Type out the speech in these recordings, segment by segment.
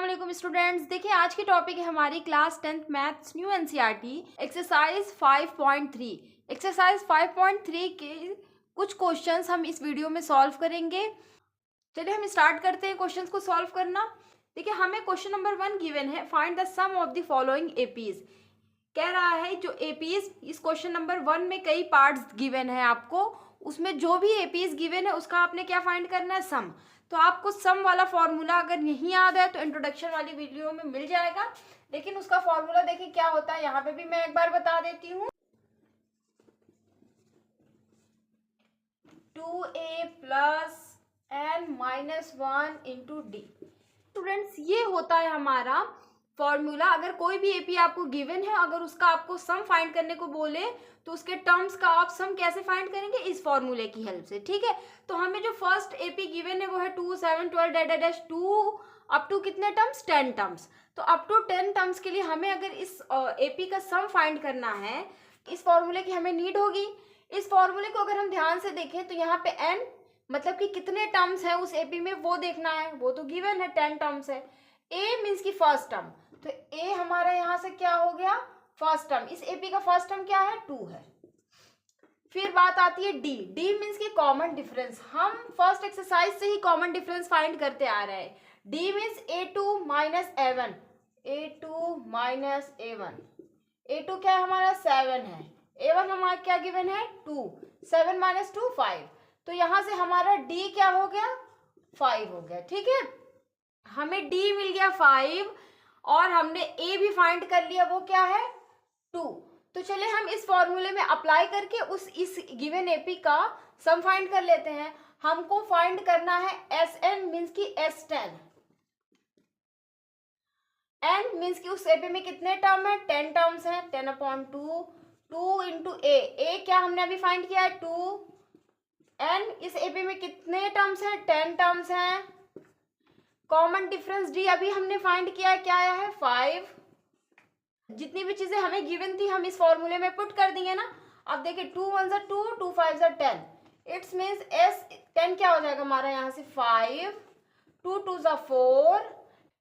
वालेकुम स्टूडेंट्स। देखिए आज की टॉपिक है हमारी class 10th maths new NCERT exercise 5.3। Exercise 5.3 के कुछ क्वेश्चंस हम इस वीडियो में सॉल्व करेंगे। चलिए हम स्टार्ट करते हैं क्वेश्चंस को सॉल्व करना। देखिए हमें क्वेश्चन नंबर 1 गिवन है, find the sum of the following APs. कह रहा है जो एपीज, इस क्वेश्चन नंबर 1 में कई पार्ट्स गिवन है आपको, उसमें जो भी एपीज गिवन है उसका आपने क्या फाइंड करना है, सम। तो आपको सम वाला फॉर्मूला अगर नहीं याद है तो इंट्रोडक्शन वाली वीडियो में मिल जाएगा, लेकिन उसका फॉर्मूला देखिए क्या होता है, यहाँ पे भी मैं एक बार बता देती हूँ। 2a plus n minus 1 into D. Students ये होता है हमारा फॉर्मूला। अगर कोई भी एपी आपको गिवन है, अगर उसका आपको सम फाइंड करने को बोले तो उसके टर्म्स का आप सम कैसे फाइंड करेंगे, इस फॉर्मूले की हेल्प से। ठीक है, तो हमें जो फर्स्ट एपी गिवन है वो है 2 7 12 डैश डैश 2 अप टू कितने टर्म्स, 10 टर्म्स। तो अप टू 10 टर्म्स के लिए हमें अगर इस एपी का सम फाइंड करना है, इस फॉर्मूले की हमें नीड होगी। इस फॉर्मूले को अगर हम ध्यान से देखें तो यहाँ पे n मतलब कि कितने टर्म्स है उस एपी में वो देखना है, वो तो गिवन है 10 टर्म्स है। a मीन्स की फर्स्ट टर्म, तो a हमारा यहाँ से क्या हो गया, फर्स्ट टर्म। इस एपी का फर्स्ट टर्म क्या है, 2 है। फिर बात आती है d। d मीन्स की कॉमन डिफरेंस। हम फर्स्ट एक्सरसाइज से ही कॉमन डिफरेंस फाइंड करते आ रहे हैं। d means a2 minus a1, a2 minus a1। a2 क्या है हमारा, 7 है। a1 हमारा क्या गिवन है, 2। 7 माइनस 2 5। तो यहाँ से हमारा d क्या हो गया, 5 हो गया। ठीक है, हमें d मिल गया 5 और हमने a भी फाइंड कर लिया, वो क्या है, 2। तो चलिए हम इस फॉर्मूले में अप्लाई करके इस गिवन एपी का सम फाइंड कर लेते हैं। हमको फाइंड करना है Sn मीन्स की S10। n मीन्स की उस एपी में कितने टर्म है, 10 टर्म्स है। 10/2 2 इंटू a क्या हमने अभी फाइंड किया है, 2। n इस एपी में कितने टर्म्स है, 10 टर्म्स हैं। कॉमन डिफरेंस d अभी हमने फाइंड किया है, क्या आया है, 5। जितनी भी चीजें हमें गिवन थी हम इस फॉर्मूले में पुट कर दिए ना। अब देखिए 2 1 2 2 5 10, इट्स मीन्स S10 क्या हो जाएगा हमारा, यहाँ से 5, 2 2 4,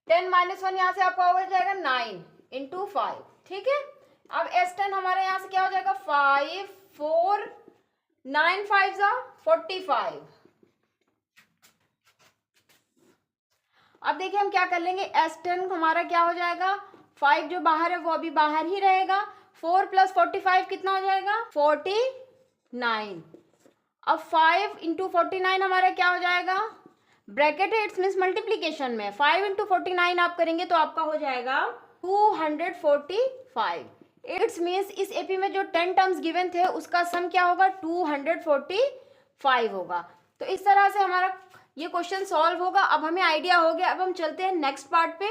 10 माइनस 1 यहाँ से आपका हो जाएगा 9 इंटू 5। ठीक है, अब S10 हमारे यहाँ से क्या हो जाएगा, 5 4 9 5 45। अब देखिए हम क्या कर लेंगे, S10 हमारा क्या हो जाएगा, 5 जो बाहर है वो अभी बाहर ही रहेगा। 4 प्लस 45 कितना हो जाएगा, 49। अब 5 इंटू 49 हमारा क्या हो जाएगा, ब्रैकेट है, इट्स मीन्स मल्टीप्लीकेशन में 5 इंटू 49 आप करेंगे तो आपका हो जाएगा 245। इट्स मीन्स इस एपी में जो 10 टर्म्स गिवन थे उसका सम क्या होगा, 245 होगा। तो इस तरह से हमारा ये क्वेश्चन सॉल्व होगा। अब हमें आइडिया हो गया। अब हम चलते हैं नेक्स्ट पार्ट पे।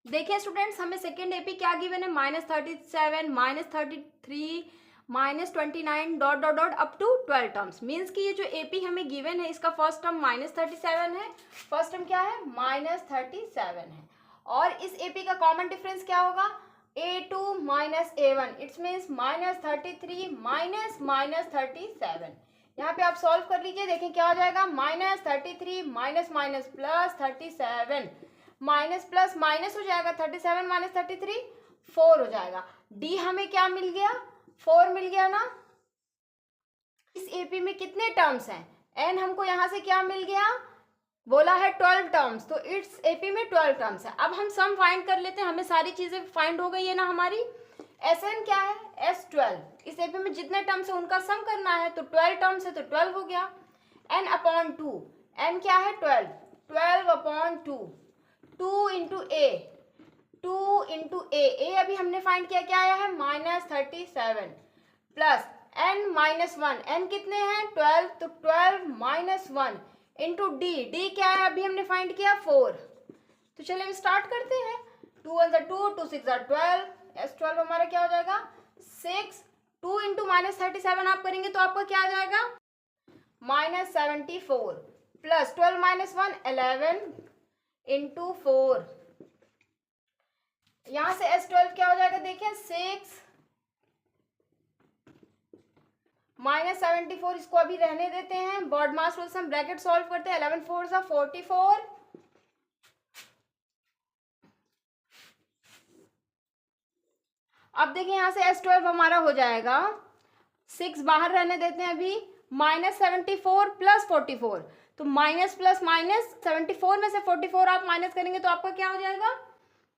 देखिए स्टूडेंट्स, हमें सेकेंड एपी क्या गिवन है, -37 -33 -29 dot dot dot up to 12 terms. Means कि ये जो एपी हमें गिवन है इसका फर्स्ट टर्म -37 है, फर्स्ट टर्म क्या है, -37 है। और इस एपी का कॉमन डिफरेंस क्या होगा, a2 minus a1, it's means -33 minus -37। यहाँ पे आप सॉल्व कर लीजिए, देखें क्या हो जाएगा, -33 minus minus plus 37, minus plus minus हो जाएगा, 37 माइनस 33 4 हो जाएगा। डी हमें क्या मिल गया, 4 मिल गया ना। इस एपी में कितने टर्म्स हैं, एन हमको यहाँ से क्या मिल गया, बोला है 12 टर्म्स, तो इट्स एपी में 12 टर्म्स है। अब हम सम फाइंड कर लेते हैं, हमें सारी चीजें फाइंड हो गई है ना हमारी। Sn क्या है, S12। इस एपी में जितने टर्म्स है उनका सम करना है, तो 12 टर्म्स है तो 12 हो गया। n/2, n क्या है, 12, 12/2, 2 इंटू a, 2 इंटू a अभी हमने फाइंड किया, क्या आया है, -37 प्लस n-1, n कितने हैं, 12, तो 12 माइनस 1 इंटू d क्या है अभी हमने फाइंड किया, 4। तो चलिए हम स्टार्ट करते हैं। 2 1 2 2 6 12, S12 हमारा क्या हो जाएगा, 6। 2 इंटू -37 आप करेंगे तो आपका क्या आ जाएगा, -74 प्लस 12 माइनस 1 11 इंटू 4। यहां से S12 क्या हो जाएगा, देखिए 6 -74, इसको अभी रहने देते हैं। बॉड मास रूल से हम ब्रैकेट सॉल्व करते हैं, 11 4 44 अब देखिए यहाँ से S12 हमारा हो जाएगा, 6 बाहर रहने देते हैं अभी, -74 + 44, तो माइनस प्लस माइनस 74 में से 44 आप माइनस करेंगे तो आपका क्या हो जाएगा,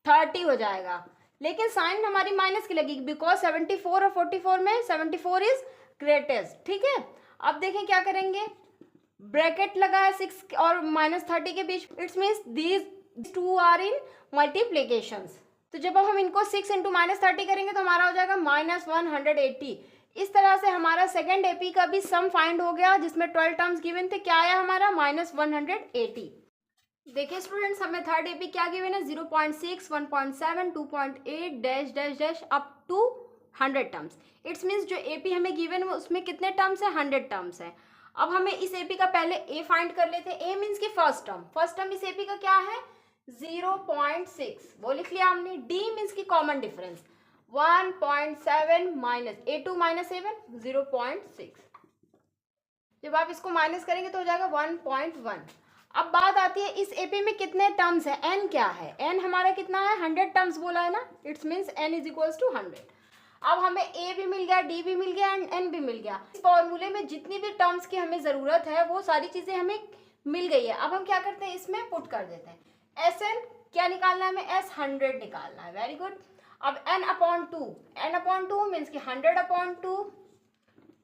30 हो जाएगा। लेकिन साइन हमारी माइनस की लगेगी बिकॉज 74 और 44 में 74 इज ग्रेटेस्ट। ठीक है, अब देखें क्या करेंगे, ब्रैकेट लगा है 6 और -30 के बीच, it's means these two are in multiplications. तो जब हम इनको 6 × -30 करेंगे तो हमारा हो जाएगा -180। इस तरह से हमारा सेकेंड एपी का भी सम फाइंड हो गया जिसमें 12 टर्म्स गिवन थे। क्या आया हमारा, -180। देखिए स्टूडेंट्स, हमें थर्ड एपी क्या गिवन है, 0.6, 1.7, 2.8 dash dash dash up to 100 terms. It's means जो एपी हमें गिवन है उसमें कितने टर्म्स है, 100 टर्म्स है। अब हमें इस एपी का पहले ए फाइंड कर लेते हैं। ए मीन्स की फर्स्ट टर्म इस एपी का क्या है, 0.6, वो लिख लिया हमने। डी मीन्स की common difference 1.7 minus A2 - A1 0.6। जब आप इसको माइनस करेंगे तो हो जाएगा 1.1। अब बात आती है इस एपी में कितने टर्म्स है, एन क्या है, एन हमारा कितना है, 100 टर्म्स बोला है ना, इट्स मीन्स n = 100। अब हमें ए भी मिल गया, डी भी मिल गया एंड एन भी मिल गया। इस फॉर्मूले में जितनी भी टर्म्स की हमें जरूरत है वो सारी चीजें हमें मिल गई है। अब हम क्या करते हैं, इसमें पुट कर देते हैं। एस एन क्या निकालना है हमें, S100 निकालना है। Very good. अब n/2 मीन्स कि 100/2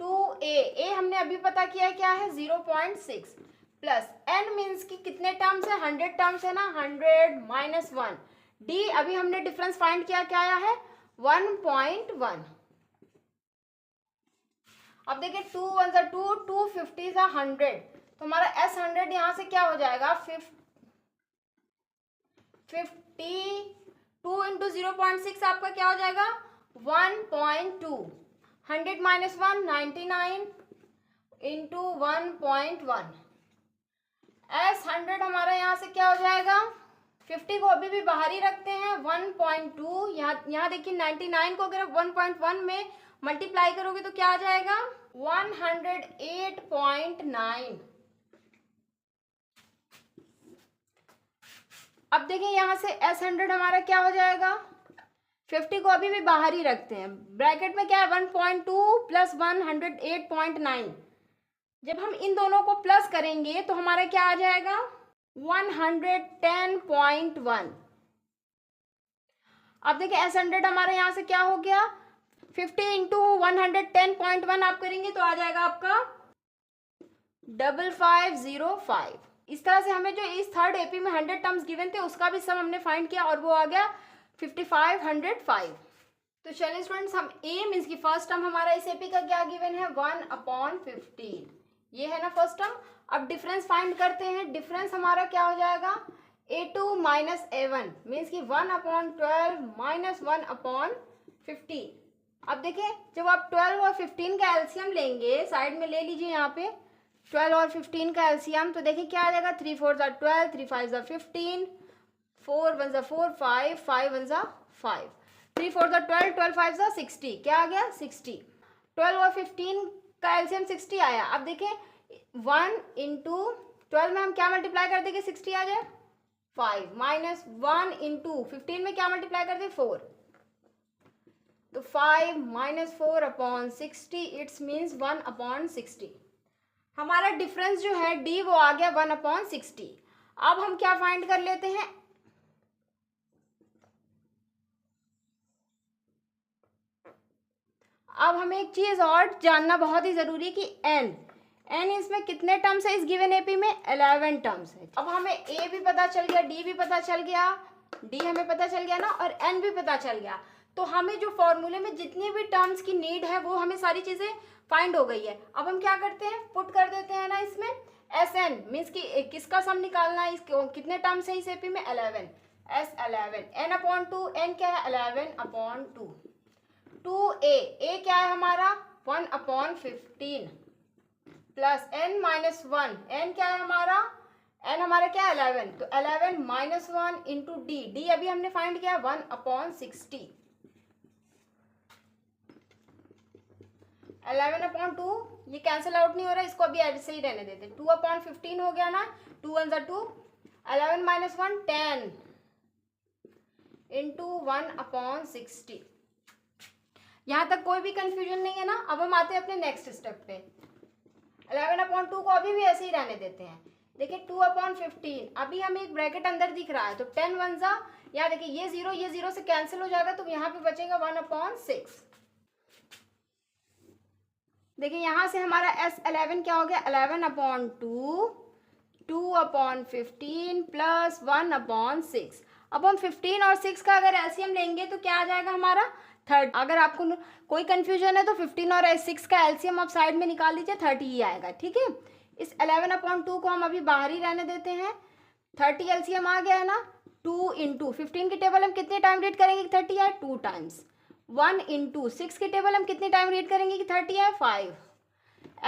2a हमने अभी पता किया है क्या है, 0.6 प्लस n मीन्स कि कितने टर्म्स है, 100 टर्म्स है ना, 100 - 1। d अभी हमने डिफरेंस फाइंड किया, क्या आया है, 1.1। अब देखिए 2 1 = 2, 2 50 = 100, तो हमारा S100 यहाँ से क्या हो जाएगा, 52 × 0.6 आपका क्या हो जाएगा, 1.2। 100 - 1 99 × 1.1। S100 हमारा यहाँ से क्या हो जाएगा, 50 को अभी भी बाहर ही रखते हैं, 1.2। यहाँ देखिए 99 को अगर 1.1 में मल्टीप्लाई करोगे तो क्या आ जाएगा, 108.9। अब देखिए यहाँ से S100 हमारा क्या हो जाएगा, 50 को अभी भी बाहर ही रखते हैं, ब्रैकेट में क्या है, 1.2 + 108.9। जब हम इन दोनों को प्लस करेंगे तो हमारा क्या आ जाएगा, 110.1। अब देखिए S100 हमारे यहाँ से क्या हो गया, 50 × 110.1 आप करेंगे तो आ जाएगा आपका 5505। इस तरह से हमें जो इस थर्ड एपी में 100 टर्म्स गिवन थे उसका भी सम हमने फाइंड किया और वो आ गया 5505। तो चलिए स्टूडेंट्स, हम ए मीन्स की फर्स्ट टर्म हमारा इस एपी का क्या गिवन है, 1/15, ये है ना फर्स्ट टर्म। अब डिफरेंस फाइंड करते हैं। डिफरेंस हमारा क्या हो जाएगा, A2 - A1 मीन्स की 1/12 - 1/15। अब देखिए जब आप 12 और 15 का एलसीएम लेंगे, साइड में ले लीजिए यहाँ पे 12 और 15 का एलसीएम, तो देखिए क्या आ जाएगा, 3 4 = 12, 3 5 = 15, 4 1 = 4, 5 5 1 = 5, 3 4 = 12, 12 5 = 60, क्या आ गया, 60। 12 और 15 का एलसीएम 60 आया। अब देखिए 1 × 12 में हम क्या मल्टीप्लाई कर देंगे, 60 आ जाए, 5 माइनस 1 × 15 में क्या मल्टीप्लाई कर दे, 4, तो 5 - 4/60, इट्स मीन्स 1/60। हमारा डिफरेंस जो है डी वो आ गया 1/60। अब हम क्या फाइंड कर लेते हैं, अब हमें एक चीज और जानना बहुत ही जरूरी है कि एन इसमें कितने टर्म्स है, इस गिवन एपी में 11 टर्म्स है। अब हमें ए भी पता चल गया, डी भी पता चल गया, डी हमें पता चल गया ना, और एन भी पता चल गया। तो हमें जो फॉर्मूले में जितनी भी टर्म्स की नीड है वो हमें सारी चीजें फाइंड हो गई है। अब हम क्या करते हैं, पुट कर देते हैं ना इसमें एस एन मीन्स की किसका सम निकालना है, कितने टर्म्स है इस एपी में, 11, S11, n/2, n क्या है, 11/2, 2a क्या है हमारा, 1/15 प्लस n - 1, n क्या है हमारा, n हमारा क्या है, 11, तो 11 - 1 इंटू डी अभी हमने फाइंड किया 1/60, 11/2 ये कैंसिल आउट नहीं हो रहा, इसको अभी ऐसे ही रहने देते, 2/15 हो गया ना, 2 1 = 2, 11 - 1 10 इंटू 1/60, यहाँ तक कोई भी कंफ्यूजन नहीं है ना। अब हम आते हैं अपने नेक्स्ट स्टेप पे। 11/2 को अभी भी ऐसे ही रहने देते हैं। देखिए 2/15, अभी हमें एक ब्रैकेट अंदर दिख रहा है तो 10 1 जा, यहाँ देखिए ये 0 से कैंसिल हो जाएगा तो यहाँ पे बचेगा 1/6। देखिए यहाँ से हमारा S11 क्या हो गया, 11/2 2/15 प्लस 1/6। अब हम 15 और 6 का अगर एलसीएम लेंगे तो क्या आ जाएगा हमारा 30। अगर आपको कोई कंफ्यूजन है तो 15 और 6 का एलसीएम आप साइड में निकाल लीजिए, 30 ही आएगा। ठीक है, इस 11/2 को हम अभी बाहर ही रहने देते हैं। 30 एलसीएम आ गया है ना। 2 इंटू 15 की टेबल हम कितने टाइम रीड करेंगे कि 30 है, 2 टाइम्स। 1 इंटू 6 की टेबल हम कितने टाइम रीड करेंगे कि 30 है, 5।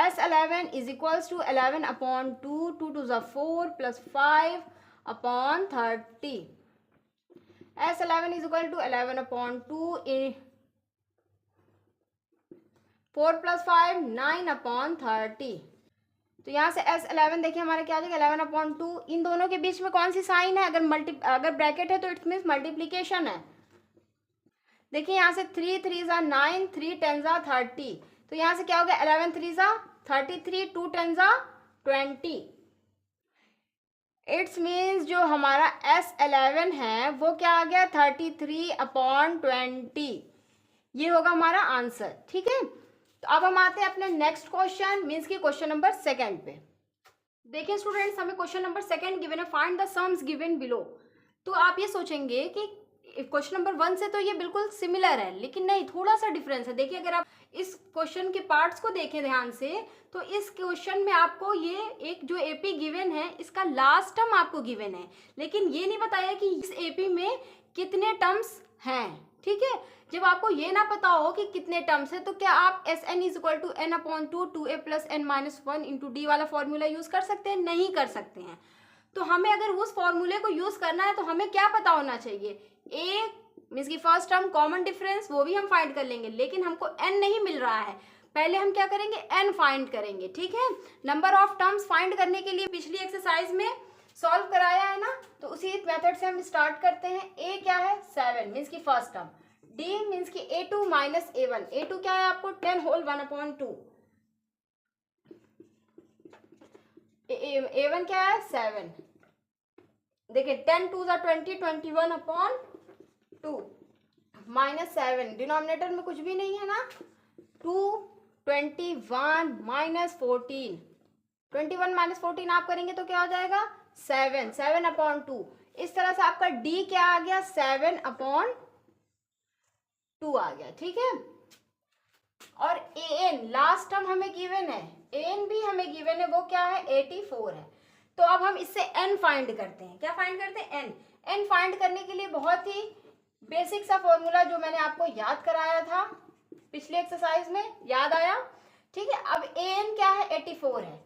S11 इज इक्वल्स टू 11/2, 2 2 ज़ा 4 plus 5/30। S11 is equal to 11/2 4 plus 5 9/30। तो यहाँ से S11 देखिए हमारा क्या आ जाएगा 11/2। इन दोनों के बीच में कौन सी साइन है, अगर ब्रैकेट है तो इट मीन्स मल्टीप्लीकेशन है। देखिए यहाँ से 3 3 ज़ा 9, 3 10 ज़ा 30। तो यहाँ से क्या हो गया 11 3 ज़ा 33, 2 10 ज़ा 20। इट्स मीन्स जो हमारा S11 है वो क्या आ गया 33/20। ये होगा हमारा आंसर। ठीक है, तो अब हम आते हैं अपने नेक्स्ट क्वेश्चन, मीन्स की क्वेश्चन नंबर 2 पे। देखिए स्टूडेंट्स, हमें क्वेश्चन नंबर 2 गिवन है, find the sums given below. तो आप ये सोचेंगे कि क्वेश्चन नंबर 1 से तो ये बिल्कुल सिमिलर है, लेकिन नहीं, थोड़ा सा डिफरेंस है। देखिए अगर आप इस क्वेश्चन के पार्ट्स को देखें ध्यान से तो इस क्वेश्चन में आपको ये एक जो एपी गिवन है इसका लास्ट टर्म आपको गिवन है, लेकिन ये नहीं बताया कि इस एपी में कितने टर्म्स हैं। ठीक है, जब आपको ये ना पता हो कि कितने टर्म्स है तो क्या आप SN is equal to n/2 2a plus n-1 into d वाला फॉर्मूला यूज कर सकते हैं? नहीं कर सकते हैं। तो हमें अगर उस फॉर्मूले को यूज करना है तो हमें क्या पता होना चाहिए, ए मीन्स की फर्स्ट टर्म कॉमन डिफरेंस वो भी हम फाइंड कर लेंगे, लेकिन हमको n नहीं मिल रहा है। पहले हम क्या करेंगे, n फाइंड करेंगे। ठीक है, नंबर ऑफ टर्म्स फाइंड करने के लिए पिछली एक्सरसाइज में सॉल्व कराया है ना, तो उसी मेथड से हम स्टार्ट करते हैं। a क्या है 7 मीन्स की फर्स्ट टर्म, d मीन्स की a2 माइनस a1। a2 क्या है आपको 10 होल 1/2, a1 क्या है 7। देखिए 10 2 ज़ा 20, 21/2 माइनस 7, डिनोमिनेटर में कुछ भी नहीं है ना। 2 21 माइनस 14, 21 माइनस 14 आप करेंगे तो क्या हो जाएगा 7, 7/2। इस तरह से आपका d क्या आ गया 7/2 आ गया। ठीक है, और an लास्ट टर्म हमें गिवन है, an भी हमें गिवन है, वो क्या है 84 है। तो अब हम इससे n फाइंड करते हैं। क्या फाइंड करते हैं, n फाइंड करने के लिए बहुत ही बेसिक सा फॉर्मूला जो मैंने आपको याद कराया था पिछले एक्सरसाइज में, याद आया? ठीक है, अब an क्या है 84 है,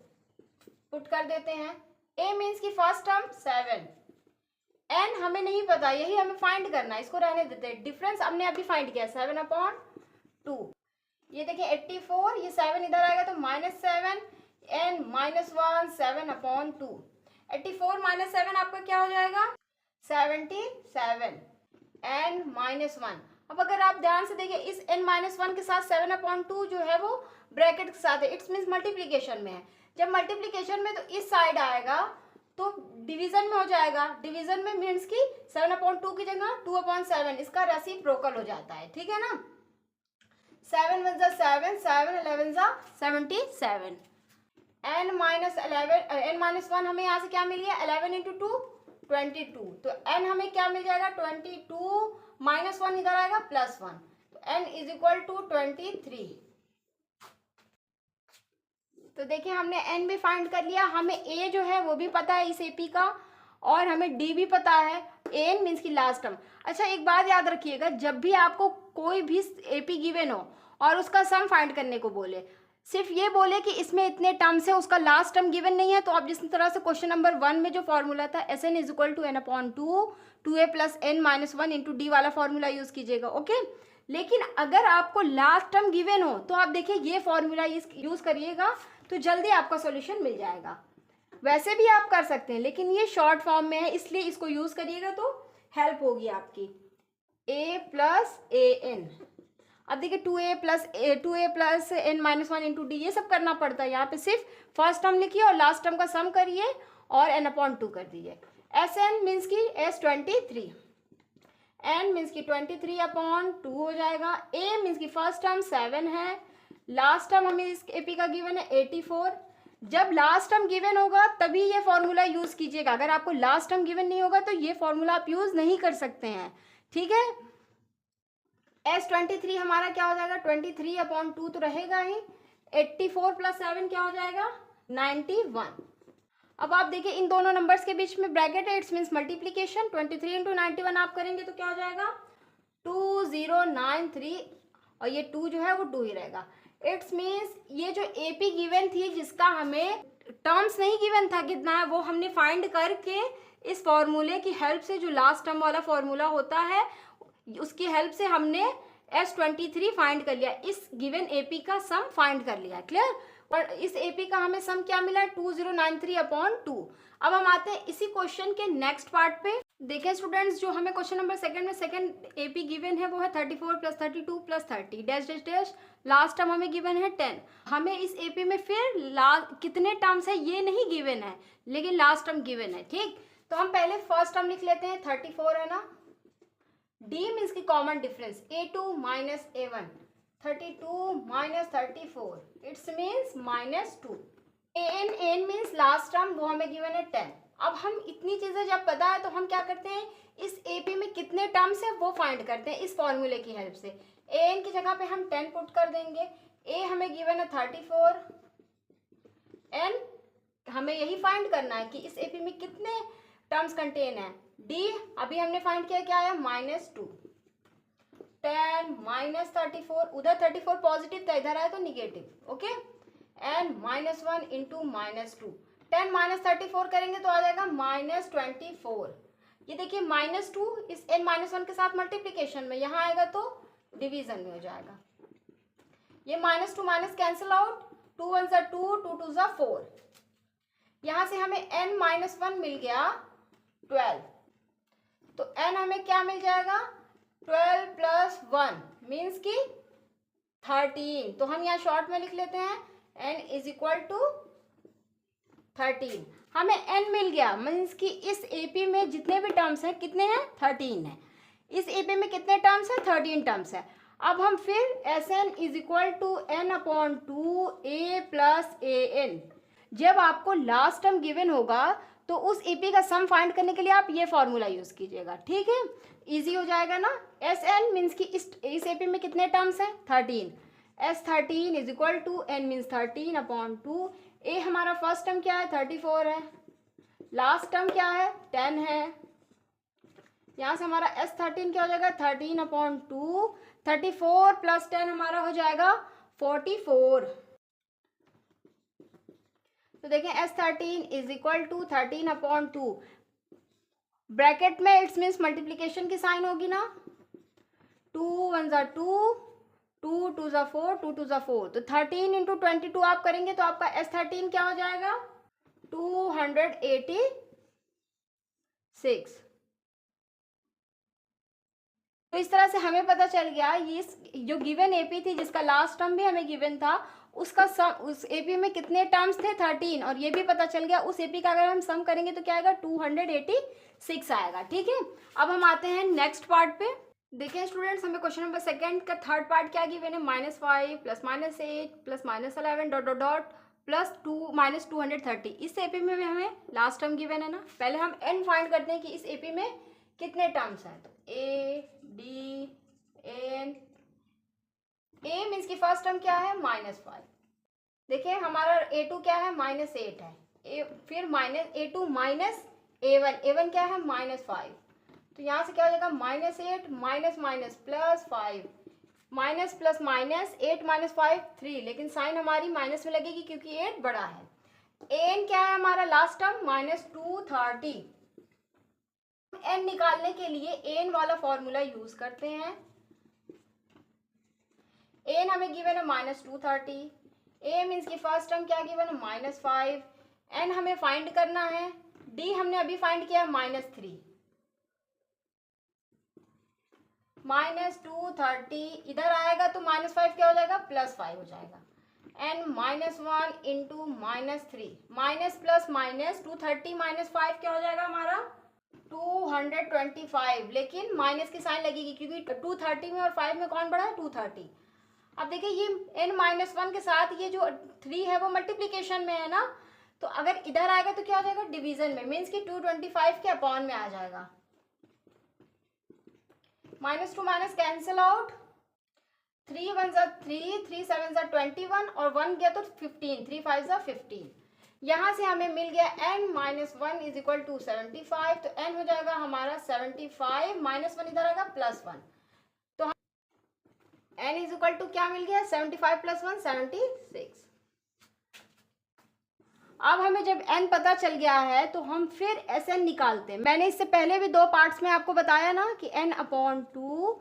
पुट कर देते हैं। a मीन्स की फर्स्ट टर्म 7, n हमें नहीं पता, यही हमें फाइंड करना है, इसको रहने देते हैं। डिफरेंस हमने अभी फाइंड किया 7/2। ये देखिए 84, ये 7 इधर आएगा तो -7, n -1 7/2। 84 माइनस 7 आपका क्या हो जाएगा 77, n -1। अब अगर आप ध्यान से देखिए इस n -1 के साथ 7/2 जो है वो ब्रैकेट के साथ है, इट्स मीन्स मल्टीप्लीकेशन में है। जब मल्टीप्लीकेशन में तो इस साइड आएगा तो डिवीजन में हो जाएगा, डिवीजन में मीन्स की 7/2 की जगह 2/7, इसका रेसिप्रोकल हो जाता है। ठीक है ना, 7 1 ज़ा 7, 7 11 ज़ा 77। n -1 हमें यहाँ से क्या मिल गया 11 इंटू 2 22। तो n हमें क्या मिल जाएगा 22 माइनस 1 इधर आएगा +1, तो n इज इक्वल टू 23। तो देखिए हमने n भी फाइंड कर लिया, हमें a जो है वो भी पता है इस AP का, और हमें d भी पता है, an मीन्स की लास्ट टर्म। अच्छा एक बात याद रखिएगा, जब भी आपको कोई भी AP गिवन हो और उसका सम फाइंड करने को बोले, सिर्फ ये बोले कि इसमें इतने टर्म्स है, उसका लास्ट टर्म गिवन नहीं है, तो आप जिस तरह से क्वेश्चन नंबर 1 में जो फॉर्मूला था SN is equal to n/2 2a plus n-1 into d वाला फॉर्मूला यूज कीजिएगा। ओके, लेकिन अगर आपको लास्ट टर्म गिवन हो तो आप देखिए ये फॉर्मूला यूज करिएगा तो जल्दी आपका सॉल्यूशन मिल जाएगा। वैसे भी आप कर सकते हैं लेकिन ये शॉर्ट फॉर्म में है, इसलिए इसको यूज करिएगा तो हेल्प होगी आपकी। a प्लस an, अब देखिए 2a+ n - 1 इंटू डी, ये सब करना पड़ता है। यहाँ पे सिर्फ फर्स्ट टर्म लिखिए और लास्ट टर्म का सम करिए और n/2 कर दीजिए। Sn मीन्स की S23, n मीन्स की 23/2 हो जाएगा। a मीन्स की फर्स्ट टर्म 7 है, लास्ट टर्म हमें इस एपी का गिवन है 84। जब लास्ट टर्म गिवन होगा तभी ये फॉर्मूला यूज कीजिएगा, अगर आपको लास्ट टर्म गिवन नहीं होगा तो ये फॉर्मूला आप यूज नहीं कर सकते हैं, ठीक है। S23 हमारा क्या हो जाएगा, 23/2 तो रहेगा ही। 84 + 7 क्या हो जाएगा, 91। अब आप देखिए इन दोनों नंबर्स के बीच में ब्रैकेट है, इट्स मीन्स मल्टीप्लीकेशन। 23 × 91 आप करेंगे तो क्या हो जाएगा, 2093, और ये 2 जो है वो 2 ही रहेगा। इट्स मीन्स ये जो एपी गिवन थी जिसका हमें टर्म्स नहीं गिवन था कितना है, वो हमने फाइंड करके इस फॉर्मूले की हेल्प से, जो लास्ट टर्म वाला फॉर्मूला होता है उसकी हेल्प से हमने S23 फाइंड कर लिया, इस गिवन एपी का सम फाइंड कर लिया। क्लियर। और इस एपी का हमें सम क्या मिला है, 2093/2। अब हम आते हैं इसी क्वेश्चन के नेक्स्ट पार्ट पे। देखें स्टूडेंट्स, जो हमें क्वेश्चन नंबर सेकंड में सेकंड एपी गिवन है वो है 34 + 32 + 30 dash dash dash, last term हमें गिवन है 10। हमें इस एपी में फिर कितने टर्म्स है ये नहीं गिवन है, लेकिन लास्ट टर्म गिवन है, ठीक। तो हम पहले फर्स्ट टर्म लिख लेते हैं, 34 है ना। डी मीन्स की common difference, A2 - A1, 32 - 34, it's means -2। N means last term, वो हमें गिवन है 10। अब हम इतनी चीजें जब पता है तो हम क्या करते हैं, इस एपी में कितने टर्म्स है वो फाइंड करते हैं इस फॉर्मूले की हेल्प से। एन की जगह पे हम 10 पुट कर देंगे, ए हमें गिवन है 34, एन हमें यही फाइंड करना है कि इस एपी में कितने टर्म्स कंटेन है। डी अभी हमने फाइंड किया, क्या आया, -2। 10 - 34, उधर 34 पॉजिटिव था, इधर आया तो निगेटिव, ओके। एन -1 इंटू -2, 10 - 34 करेंगे तो आ जाएगा -24। ये देखिए -2 इस n - 1 के साथ मल्टीप्लीकेशन में, यहाँ आएगा तो डिवीजन में हो जाएगा। ये -2 - कैंसिल आउट, 2 1 = 2, 2 2 = 4। यहाँ से हमें n - 1 मिल गया 12, तो n हमें क्या मिल जाएगा, 12 + 1 मीन्स की 13। तो हम यहाँ शॉर्ट में लिख लेते हैं n = 13। हमें n मिल गया, मीन्स कि इस एपी में जितने भी टर्म्स हैं कितने हैं, 13 है। इस एपी में कितने टर्म्स हैं, 13 टर्म्स है। अब हम फिर Sn = n/2 a + an, जब आपको लास्ट टर्म गिवन होगा तो उस एपी का सम फाइंड करने के लिए आप ये फॉर्मूला यूज कीजिएगा, ठीक है। इजी हो जाएगा ना। Sn मीन्स कि इस एपी में कितने टर्म्स हैं, 13। S13 = n means 13/2। ए हमारा फर्स्ट टर्म क्या है, 34 है, लास्ट टर्म क्या है, 10 है। यहाँ से हमारा S13 क्या हो जाएगा, 13/2, 34 + 10 हमारा हो जाएगा 44। तो देखें S13 = 13/2, ब्रैकेट में इट्स मीन्स मल्टीप्लीकेशन की साइन होगी ना, 2 1 = 2, 2 2 = 4, 2 2 = 4, तो 13 × 22 आप करेंगे तो आपका S13 क्या हो जाएगा, 286। तो इस तरह से हमें पता चल गया ये जो गिवन एपी थी जिसका लास्ट टर्म भी हमें गिवन था, उसका सम, उस एपी में कितने टर्म्स थे, 13, और ये भी पता चल गया उस एपी का अगर हम सम करेंगे तो क्या आएगा, 286 आएगा, ठीक है। अब हम आते हैं नेक्स्ट पार्ट पे। देखिए स्टूडेंट्स, हमें क्वेश्चन नंबर सेकंड का थर्ड पार्ट क्या गिवन है, -5 + -8 + -11 डॉट डॉट डॉट +2 - 230। इस एपी में भी हमें लास्ट टर्म गिवन है ना। पहले हम n फाइंड करते हैं कि इस एपी में कितने टर्म्स हैं। तो A D N, A means की फर्स्ट टर्म क्या है, -5। देखिए हमारा A2 क्या है, -8 है। फिर A2 - A1, A1 क्या है, -5। तो यहाँ से क्या हो जाएगा, -8 -5, माइनस प्लस माइनस 8 - 5 3, लेकिन साइन हमारी माइनस में लगेगी क्योंकि 8 बड़ा है। एन क्या है हमारा लास्ट टर्म, -230। एन निकालने के लिए एन वाला फॉर्मूला यूज करते हैं। एन हमें गिवन है -230, ए मीन्स की फर्स्ट टर्म क्या गिवन है, -5। एन हमें फाइंड करना है, डी हमने अभी फाइंड किया -3। -230 इधर आएगा तो -5 क्या हो जाएगा, +5 हो जाएगा। N -1 into -3 minus plus minus 230 -5 क्या हो जाएगा हमारा 225, लेकिन माइनस की साइन लगेगी क्योंकि 230 में और 5 में कौन बड़ा है, 230। अब देखिए ये n-1 के साथ ये जो 3 है वो मल्टीप्लीकेशन में है ना, तो अगर इधर आएगा तो क्या हो जाएगा, डिवीजन में, मीन्स कि 225 के अपॉन में आ जाएगा। Minus two minus cancel out, 3 1 जा 3, 3 7 जा 21 और 1 गया तो 15, 3 5 जा 15। यहाँ से हमें मिल गया n-1 इज इक्वल टू 75, तो n हो जाएगा हमारा 75, -1 इधर आएगा +1, तो n इज इक्वल टू क्या मिल गया, 75 + 1 76। अब हमें जब n पता चल गया है तो हम फिर Sn निकालते हैं। मैंने इससे पहले भी 2 पार्ट्स में आपको बताया ना कि n/2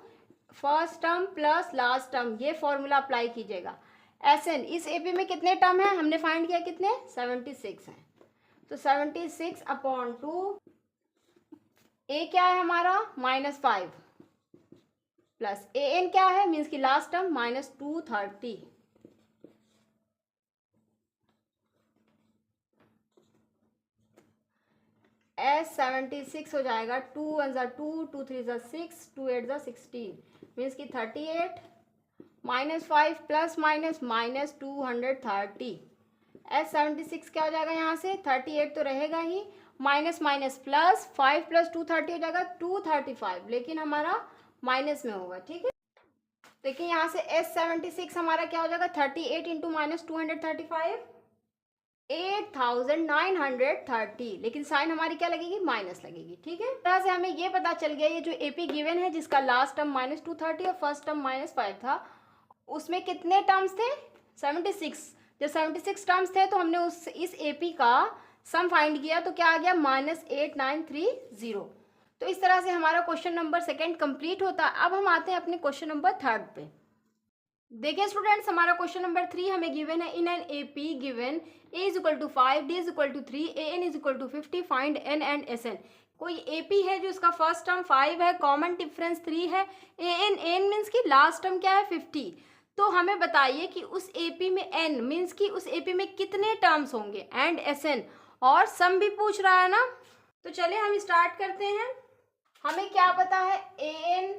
first term plus last term, ये फॉर्मूला अप्लाई कीजिएगा। Sn इस AP में कितने टर्म है हमने फाइंड किया, कितने, 76 हैं, तो 76/2 a क्या है हमारा -5 प्लस an क्या है, मीन्स की लास्ट टर्म -230, S76 हो जाएगा 2 1 जा 2, 2 3 जा 6, 2 8 जा 16, मीन्स की 38 -5 प्लस माइनस -230। S76 क्या हो जाएगा यहाँ से, 38 तो रहेगा ही, माइनस माइनस प्लस 5 + 230 हो जाएगा 235, लेकिन हमारा माइनस में होगा, ठीक है। देखिए यहाँ से S76 हमारा क्या हो जाएगा, 38 इंटू -235 8930, लेकिन साइन हमारी क्या लगेगी, माइनस लगेगी, ठीक है। तरह से हमें ये पता चल गया ये जो AP गिवन है जिसका लास्ट टर्म -230 और फर्स्ट टर्म -5 था, उसमें कितने टर्म्स थे, 76। जब 76 टर्म्स थे तो हमने इस AP का सम फाइंड किया तो क्या आ गया, -8930। तो इस तरह से हमारा क्वेश्चन नंबर 2 कंप्लीट होता है। अब हम आते हैं अपने क्वेश्चन नंबर 3 पे। देखिए स्टूडेंट्स, हमारा क्वेश्चन नंबर 3 हमें गिवन है, in an AP given a is equal to 5, d is equal to 3, an is equal to 50, find n and Sn। कोई AP है जो इसका फर्स्ट टर्म 5 है, कॉमन डिफरेंस 3 है, an मीन्स की लास्ट टर्म क्या है, 50। तो हमें बताइए कि उस AP में n मीन्स की उस AP में कितने टर्म्स होंगे, एंड Sn, और सम भी पूछ रहा है ना। तो चलिए हम स्टार्ट करते हैं। हमें क्या पता है, an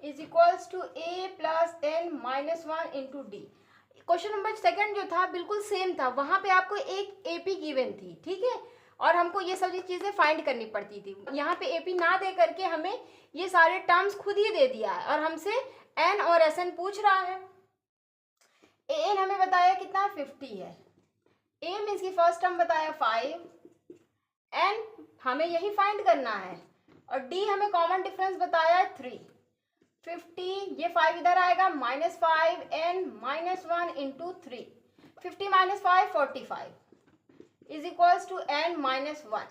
is equals to a plus n-1 into d. Question number 2 जो था बिल्कुल सेम था, वहां पे आपको एक AP गिवन थी, ठीक है, और हमको ये सभी चीजें फाइंड करनी पड़ती थी। यहाँ पे AP ना दे करके हमें ये सारे टर्म्स खुद ही दे दिया है, और हमसे n और Sn पूछ रहा है। an हमें बताया कितना, 50 है, a मीन्स की फर्स्ट टर्म बताया 5, n हमें यही फाइंड करना है, और d हमें कॉमन डिफरेंस बताया है 3, 50, ये 5 इधर आएगा, -5 n-1 into 3, 50 - 5 45 is equals to n-1।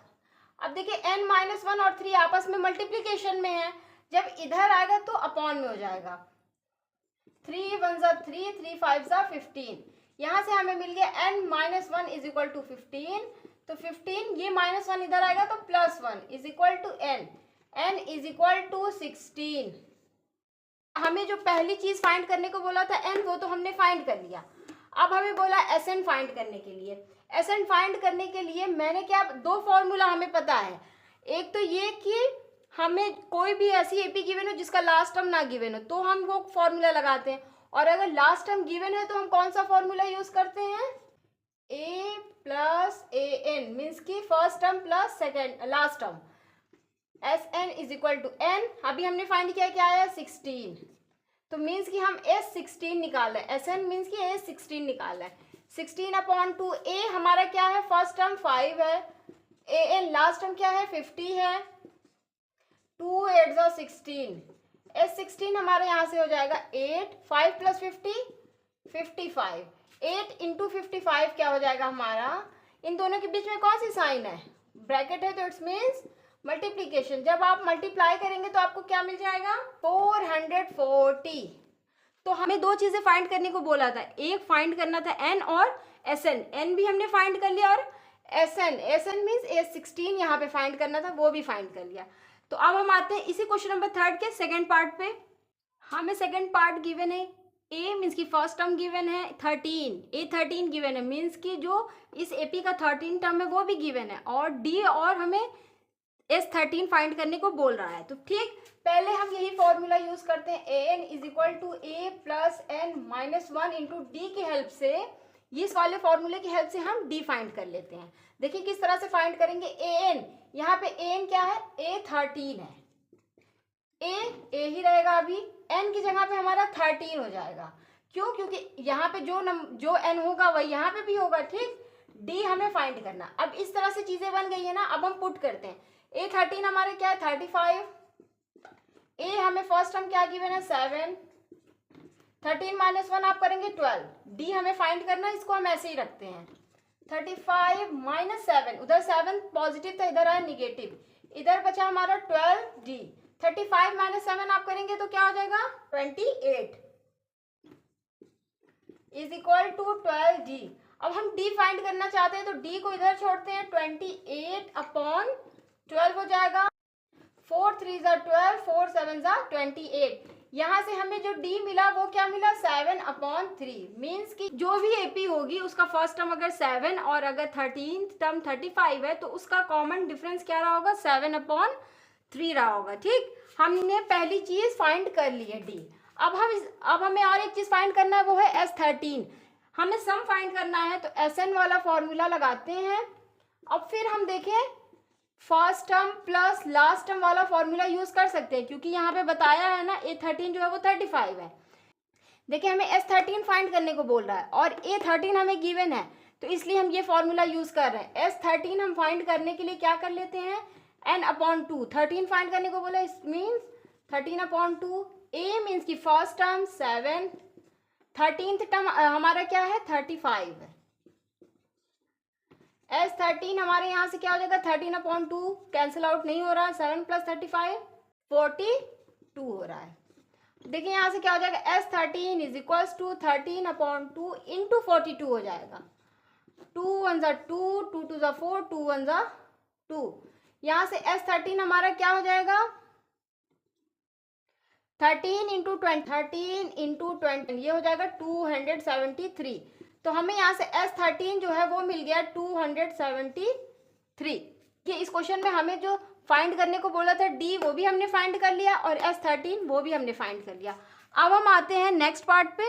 अब देखिए n-1 और 3 आपस में मल्टीप्लीकेशन में है, जब इधर आएगा तो अपॉन में हो जाएगा, 3 1 जा 3, 3 5 जा 15। यहाँ से हमें मिल गया n-1 इज इक्वल टू 15, तो 15 ये -1 इधर आएगा तो +1 is equal to n is equal to 16। हमें जो पहली चीज फाइंड करने को बोला था n, वो तो हमने फाइंड कर लिया। अब हमें बोला Sn फाइंड करने के लिए। Sn फाइंड करने के लिए मैंने क्या, 2 फॉर्मूला हमें पता है। एक तो ये कि हमें कोई भी ऐसी AP गिवन हो जिसका लास्ट टर्म ना गिवन हो तो हम वो फॉर्मूला लगाते हैं, और अगर लास्ट टर्म गिवन है तो हम कौन सा फॉर्मूला यूज करते हैं, a प्लस an मीन्स की first term plus second last term, Sn is equal to n। अभी हमने फाइंड किया क्या आया, 16, तो मीन्स कि हम S16 निकाल रहे हैं, Sn मीन्स कि S16 निकाल रहे हैं। 16/2 a हमारा क्या है, फर्स्ट टर्म 5 है, an लास्ट टर्म क्या है, 50 है, 2 8 जा 16, S16 हमारे यहाँ से हो जाएगा 8, 5 + 50 55, 8 इंटू 55 क्या हो जाएगा हमारा, इन दोनों के बीच में कौन सी साइन है, ब्रैकेट है, तो इट्स मीन्स मल्टीप्लीकेशन। जब आप मल्टीप्लाई करेंगे तो आपको क्या मिल जाएगा, 440। तो हमें 2 चीजें फाइंड करने को बोला था, एक फाइंड करना था n और Sn, n भी हमने फाइंड कर लिया, और Sn मीन्स S16 यहाँ पे फाइंड करना था, वो भी फाइंड कर लिया। तो अब हम आते हैं इसी क्वेश्चन नंबर 3 के सेकेंड पार्ट पे। हमें सेकेंड पार्ट गिवन है, ए मीन्स की फर्स्ट टर्म गिवन है 13, ए 13 गिवन है, मीन्स की जो इस एपी का 13 टर्म है वो भी गिवन है, और डी और हमें एस 13 फाइंड करने को बोल रहा है। तो ठीक, पहले हम यही फॉर्मूला यूज करते हैं, A N is equal to A plus N minus 1 into D की हेल्प से, इस वाले फॉर्मूले की हेल्प से हम डी फाइंड कर लेते हैं। देखिए किस तरह से फाइंड करेंगे। ए एन, यहाँ पे ए एन क्या है, ए 13 है, ए ही रहेगा अभी, एन की जगह पे हमारा 13 हो जाएगा। क्यों? क्योंकि यहाँ पे जो एन होगा वही यहाँ पे भी होगा। ठीक, डी हमें फाइंड करना। अब इस तरह से चीजें बन गई है ना, अब हम पुट करते हैं। ए 13 हमारे क्या है 35, ए हमें फर्स्ट टर्म क्या गिवन है 7, 13 माइनस 1 आप करेंगे 12, डी हमें फाइंड करना, इसको हम ऐसे ही रखते हैं 35 माइनस 7, उधर 7 पॉजिटिव था, इधर आया निगेटिव, इधर बचा हमारा 12 डी। 35 माइनस 7 आप करेंगे तो क्या हो जाएगा 28 इज इक्वल टू 12 डी। अब हम डी फाइंड करना चाहते हैं तो डी को इधर छोड़ते हैं, 28 अपॉन 12 हो जाएगा, 4 3 ज़ा 12, 4 7 ज़ा 28। यहाँ से हमें जो डी मिला वो क्या मिला 7 अपॉन 3, मीन्स कि जो भी एपी होगी उसका फर्स्ट टर्म अगर 7 और अगर 13 टर्म 35 है तो उसका कॉमन डिफरेंस क्या रहा होगा 7 अपॉन 3 रहा होगा। ठीक, हमने पहली चीज फाइंड कर ली है डी। अब हमें और एक चीज फाइंड करना है, वो है S13। हमें सम फाइंड करना है तो SN वाला फॉर्मूला लगाते हैं। अब फिर हम देखें first term plus last term वाला फॉर्मूला यूज कर सकते हैं, क्योंकि यहाँ पे बताया है ना A13 जो है वो 35 है। देखिए हमें S13 फाइंड करने को बोल रहा है और A13 हमें गिवन है, तो इसलिए हम ये फॉर्मूला यूज कर रहे हैं। S13 हम फाइंड करने के लिए क्या कर लेते हैं, n अपॉन 2, 13 फाइंड करने को बोला, इस मीन्स 13 अपॉन 2, a मीन्स की फर्स्ट टर्म 7, 13th टर्म हमारा क्या है 35, S13 हमारे यहाँ से क्या हो जाएगा 13 अपॉन 2 कैंसिल आउट नहीं हो रहा है, 7 प्लस 35 42 हो रहा है। देखिए यहाँ से क्या हो जाएगा S13 is equals to 13 upon 2 into 42 हो जाएगा, 2 1 ज़ा 2, 2 2 ज़ा 4, 2 1 ज़ा 2। यहाँ से S13 हमारा क्या हो जाएगा 13 इंटू 20, 13 इंटू 20 ये हो जाएगा 273। तो हमें यहाँ से S13 जो है वो मिल गया 273। कि इस क्वेश्चन में हमें जो फाइंड करने को बोला था डी वो भी हमने फाइंड कर लिया और S13 वो भी हमने फाइंड कर लिया। अब हम आते हैं नेक्स्ट पार्ट पे।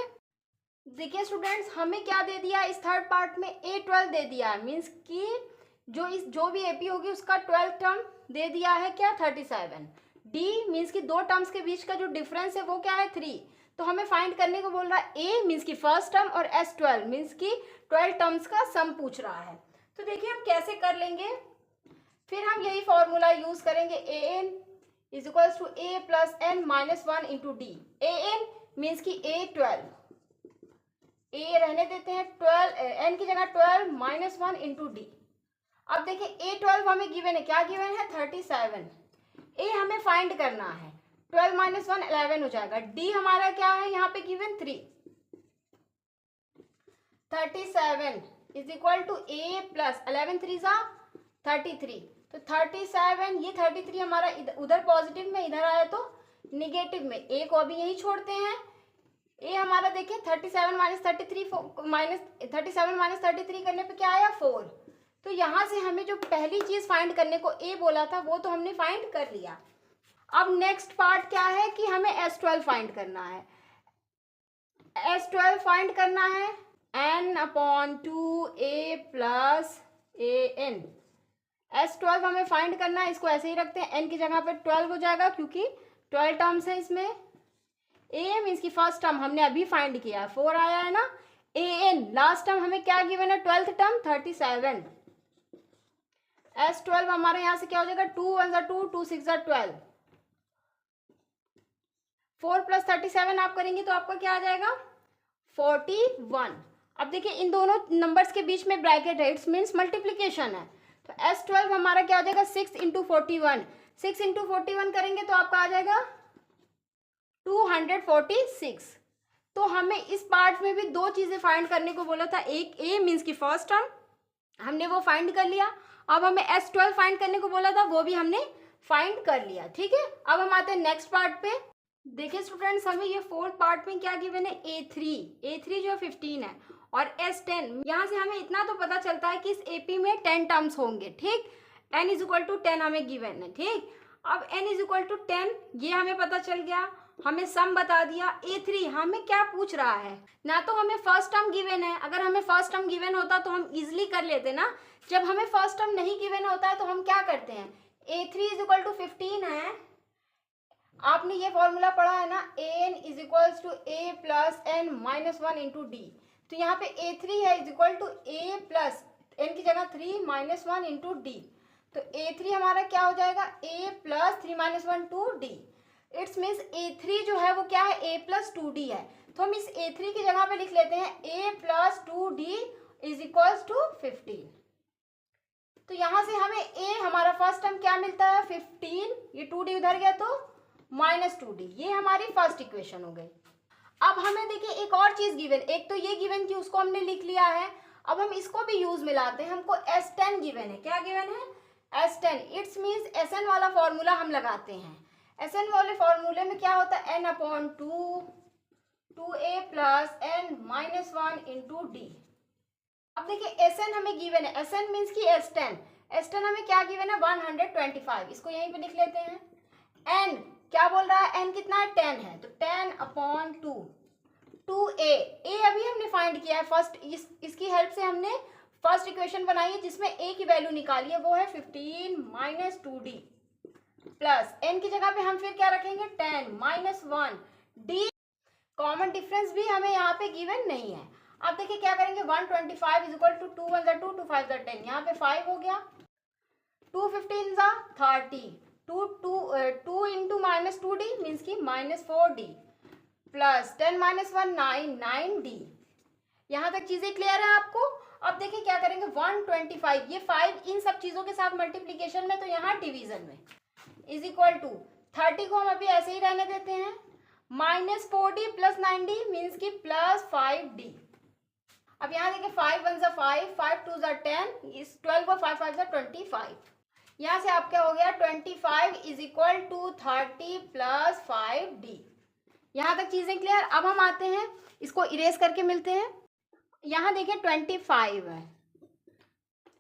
देखिए स्टूडेंट्स, हमें क्या दे दिया इस थर्ड पार्ट में, A12 दे दिया, मीन्स कि जो भी एपी होगी उसका 12th टर्म दे दिया है क्या 37। डी मीन्स की दो टर्म्स के बीच का जो डिफरेंस है वो क्या है 3। तो हमें फाइंड करने को बोल रहा है ए मीन्स की फर्स्ट टर्म और S12 मीन्स की 12 टर्म्स का सम पूछ रहा है। तो देखिए हम कैसे कर लेंगे, फिर हम यही फॉर्मूला यूज करेंगे, A N is equals to A plus N minus 1 into D. A N means की A12, ए रहने देते हैं 12, एन की जगह 12 माइनस 1 इंटू डी। अब देखिए A12 हमें गिवन है, क्या गिवन है 37, ए हमें फाइंड करना है, 12 माइनस 1 11 हो जाएगा। डी हमारा क्या है यहाँ पे given 3, 37 is equal to A plus 11 3 ज़ा 33। तो 37, ये 33 हमारा उधर पॉजिटिव में, इधर आया तो निगेटिव में, ए को अभी यही छोड़ते हैं। ए हमारा देखिए 37 माइनस 33 करने पे क्या आया 4। तो यहाँ से हमें जो पहली चीज फाइंड करने को ए बोला था वो तो हमने फाइंड कर लिया। अब नेक्स्ट पार्ट क्या है कि हमें S12 फाइंड करना है। S12 फाइंड करना है n upon 2a plus an। S12 हमें फाइंड करना है, इसको ऐसे ही रखते हैं, n की जगह पे 12 हो जाएगा क्योंकि 12 टर्म्स है इसमें। a मीन्स की फर्स्ट टर्म हमने अभी फाइंड किया 4 आया है ना। an लास्ट टर्म हमें क्या गिवन है 12th टर्म 37। S12 हमारे यहाँ से क्या हो जाएगा 2 1 ज़ा 2, 2 6 ज़ा 12, 4 प्लस 37 आप करेंगे तो आपका क्या आ जाएगा 41। अब देखिए इन दोनों नंबर्स के बीच में ब्रैकेट है, इट्स मीन्स मल्टीप्लीकेशन है। तो S12 हमारा क्या हो जाएगा 6 इंटू 41, 6 इंटू 41 करेंगे तो आपका आ जाएगा 246। तो हमें इस पार्ट में भी दो चीजें फाइंड करने को बोला था, एक ए मीन्स की फर्स्ट टर्म हमने वो फाइंड कर लिया, अब हमें S12 फाइंड करने को बोला था वो भी हमने फाइंड कर लिया। ठीक है, अब हम आते हैं नेक्स्ट पार्ट पे। देखिए स्टूडेंट्स, हमें ये फोर्थ पार्ट में क्या गिवन है, A3 जो 15 है और S10। यहाँ से हमें इतना तो पता चलता है कि इस AP में 10 टर्म्स होंगे। ठीक, n इज इक्वल टू 10 हमें गिवन है। ठीक, अब n इज इक्वल टू 10 ये हमें पता चल गया, हमें सम बता दिया। A3 हमें क्या पूछ रहा है, ना तो हमें फर्स्ट टर्म गिवन है, अगर हमें फर्स्ट टर्म गिवन होता तो हम इजिली कर लेते ना। जब हमें फर्स्ट टर्म नहीं गिवन होता है तो हम क्या करते हैं, A3 इज इक्वल टू 15 है, आपने ये फॉर्मूला पढ़ा है ना, an is equals to a plus N minus 1 into d. तो यहाँ पे A3 है is equal to a plus n की जगह 3 माइनस 1 इंटू डी। तो A3 हमारा क्या हो जाएगा, a plus 3 minus 1 two d. It's means A3 जो है वो क्या है, a प्लस 2d है। तो हम इस A3 की जगह पे लिख लेते हैं a plus 2d is equals to 15। तो यहाँ से हमें a हमारा फर्स्ट टर्म क्या मिलता है 15, ये 2d उधर गया तो माइनस 2d, ये हमारी फर्स्ट इक्वेशन हो गई। अब हमें देखिए एक और चीज गिवन, एक तो ये गिवन कि उसको हमने लिख लिया है, अब हम इसको भी यूज में लाते हैं। हमको S10 गिवन है, क्या गिवन है S10। इट्स मीन्स Sn वाला फॉर्मूला हम लगाते हैं। Sn वाले फॉर्मूले में क्या होता है, n upon 2a plus N minus 1 into d. अब देखिए Sn हमें गिवन है, Sn मीन्स की S10 हमें क्या गिवन है 125, इसको यहीं पे लिख लेते हैं। n क्या बोल रहा है, n कितना है 10 है, तो 10 अपॉन 2a अभी हमने फाइंड किया है फर्स्ट, इसकी हेल्प से हमने फर्स्ट इक्वेशन बनाई है जिसमें a की वैल्यू निकाली है, वो है 15 माइनस 2d प्लस n की जगह पे हम फिर क्या रखेंगे 10 माइनस 1 d। कॉमन डिफरेंस भी हमें यहाँ पे गिवन नहीं है। अब देखिए क्या करेंगे, 125 इज इक्वल टू 2 1 ज़ा 2 2 5 ज़ा 10, यहाँ पे 5 हो गया, 2 15 ज़ा 30, 2 इंटू माइनस 2d मीन्स की minus 4d plus 10 minus 1 9d। यहाँ तक चीजें क्लियर है आपको। अब देखिए क्या करेंगे 125, ये 5 इन सब चीजों के साथ मल्टीप्लीकेशन में, तो यहाँ डिवीजन में इज इक्वल टू 30 को हम अभी ऐसे ही रहने देते हैं, minus 4d plus 9d means की प्लस 5d। अब यहाँ देखिए 5 1 ज़ा 5, 5 2 ज़ा 10, इस 12 को 5 5 ज़ा 25। यहाँ से आप क्या हो गया 25 is equal to 30 plus 5d। यहाँ तक चीजें क्लियर। अब हम आते हैं, इसको इरेज करके मिलते हैं। यहाँ देखिए 25 है,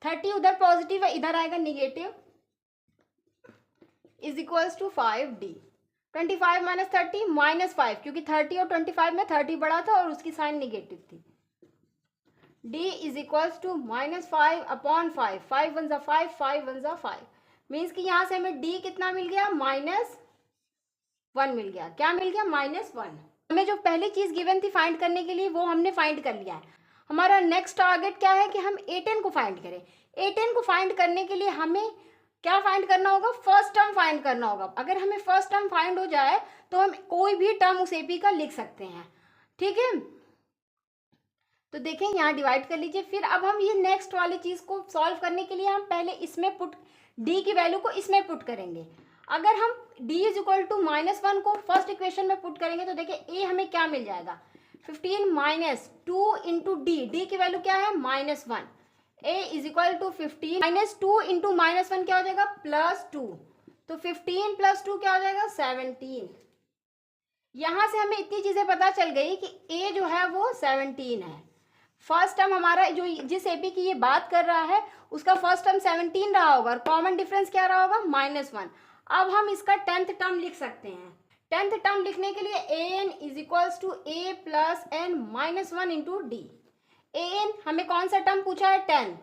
30 उधर पॉजिटिव है, इधर आएगा negative, is equals to 5d। 25 minus 30 minus 5, क्योंकि 30 और 25 में 30 बड़ा था और उसकी साइन निगेटिव थी। d is equals to minus 5 upon 5, 5 1 ज़ा 5, 5 1 ज़ा 5 मीन्स कि यहाँ से हमें d कितना मिल गया -1 मिल गया। क्या मिल गया -1। हमें जो पहली चीज गिवन थी फाइंड करने के लिए वो हमने फाइंड कर लिया है। हमारा नेक्स्ट टारगेट क्या है कि हम A10 को फाइंड करें। A10 को फाइंड करने के लिए हमें क्या फाइंड करना होगा, फर्स्ट टर्म फाइंड करना होगा। अगर हमें फर्स्ट टर्म फाइंड हो जाए तो हम कोई भी टर्म उस AP का लिख सकते हैं। ठीक है, तो देखें यहाँ डिवाइड कर लीजिए। फिर अब हम ये नेक्स्ट वाली चीज को सॉल्व करने के लिए हम पहले इसमें पुट, d की वैल्यू को इसमें पुट करेंगे। अगर हम d इज इक्वल टू -1 को फर्स्ट इक्वेशन में पुट करेंगे तो देखिए a हमें क्या मिल जाएगा 15 माइनस 2 इंटू डी की वैल्यू क्या है -1, a is equal to 15 minus 2 into -1 क्या हो जाएगा +2, तो 15 + 2 क्या हो जाएगा 17। यहाँ से हमें इतनी चीजें पता चल गई कि a जो है वो 17 है। फर्स्ट टर्म हमारा जो जिस AP की ये बात कर रहा है उसका फर्स्ट टर्म 17 रहा होगा और कॉमन डिफरेंस क्या रहा होगा -1। अब हम इसका 10th टर्म लिख सकते हैं। 10th टर्म लिखने के लिए an is equals to a plus N minus 1 into d. an हमें कौन सा टर्म पूछा है 10,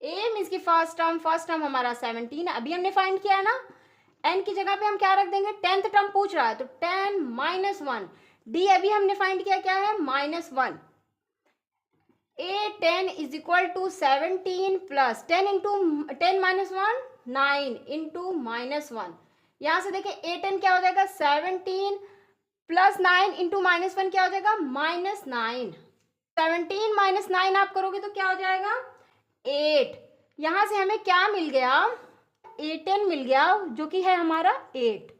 a मीन्स की फर्स्ट टर्म हमारा 17 अभी हमने फाइंड किया है ना। n की जगह पे हम क्या रख देंगे 10th टर्म पूछ रहा है तो 10 माइनस 1, d अभी हमने फाइंड किया क्या है -1। A10 is equal to 17 plus 10 into 10 minus 1 9 into -1। यहाँ से देखिए A10 क्या हो जाएगा 17 प्लस 9 इंटू -1 क्या हो जाएगा -9। 17 माइनस 9 आप करोगे तो क्या हो जाएगा 8। यहाँ से हमें क्या मिल गया A10 मिल गया जो कि है हमारा 8।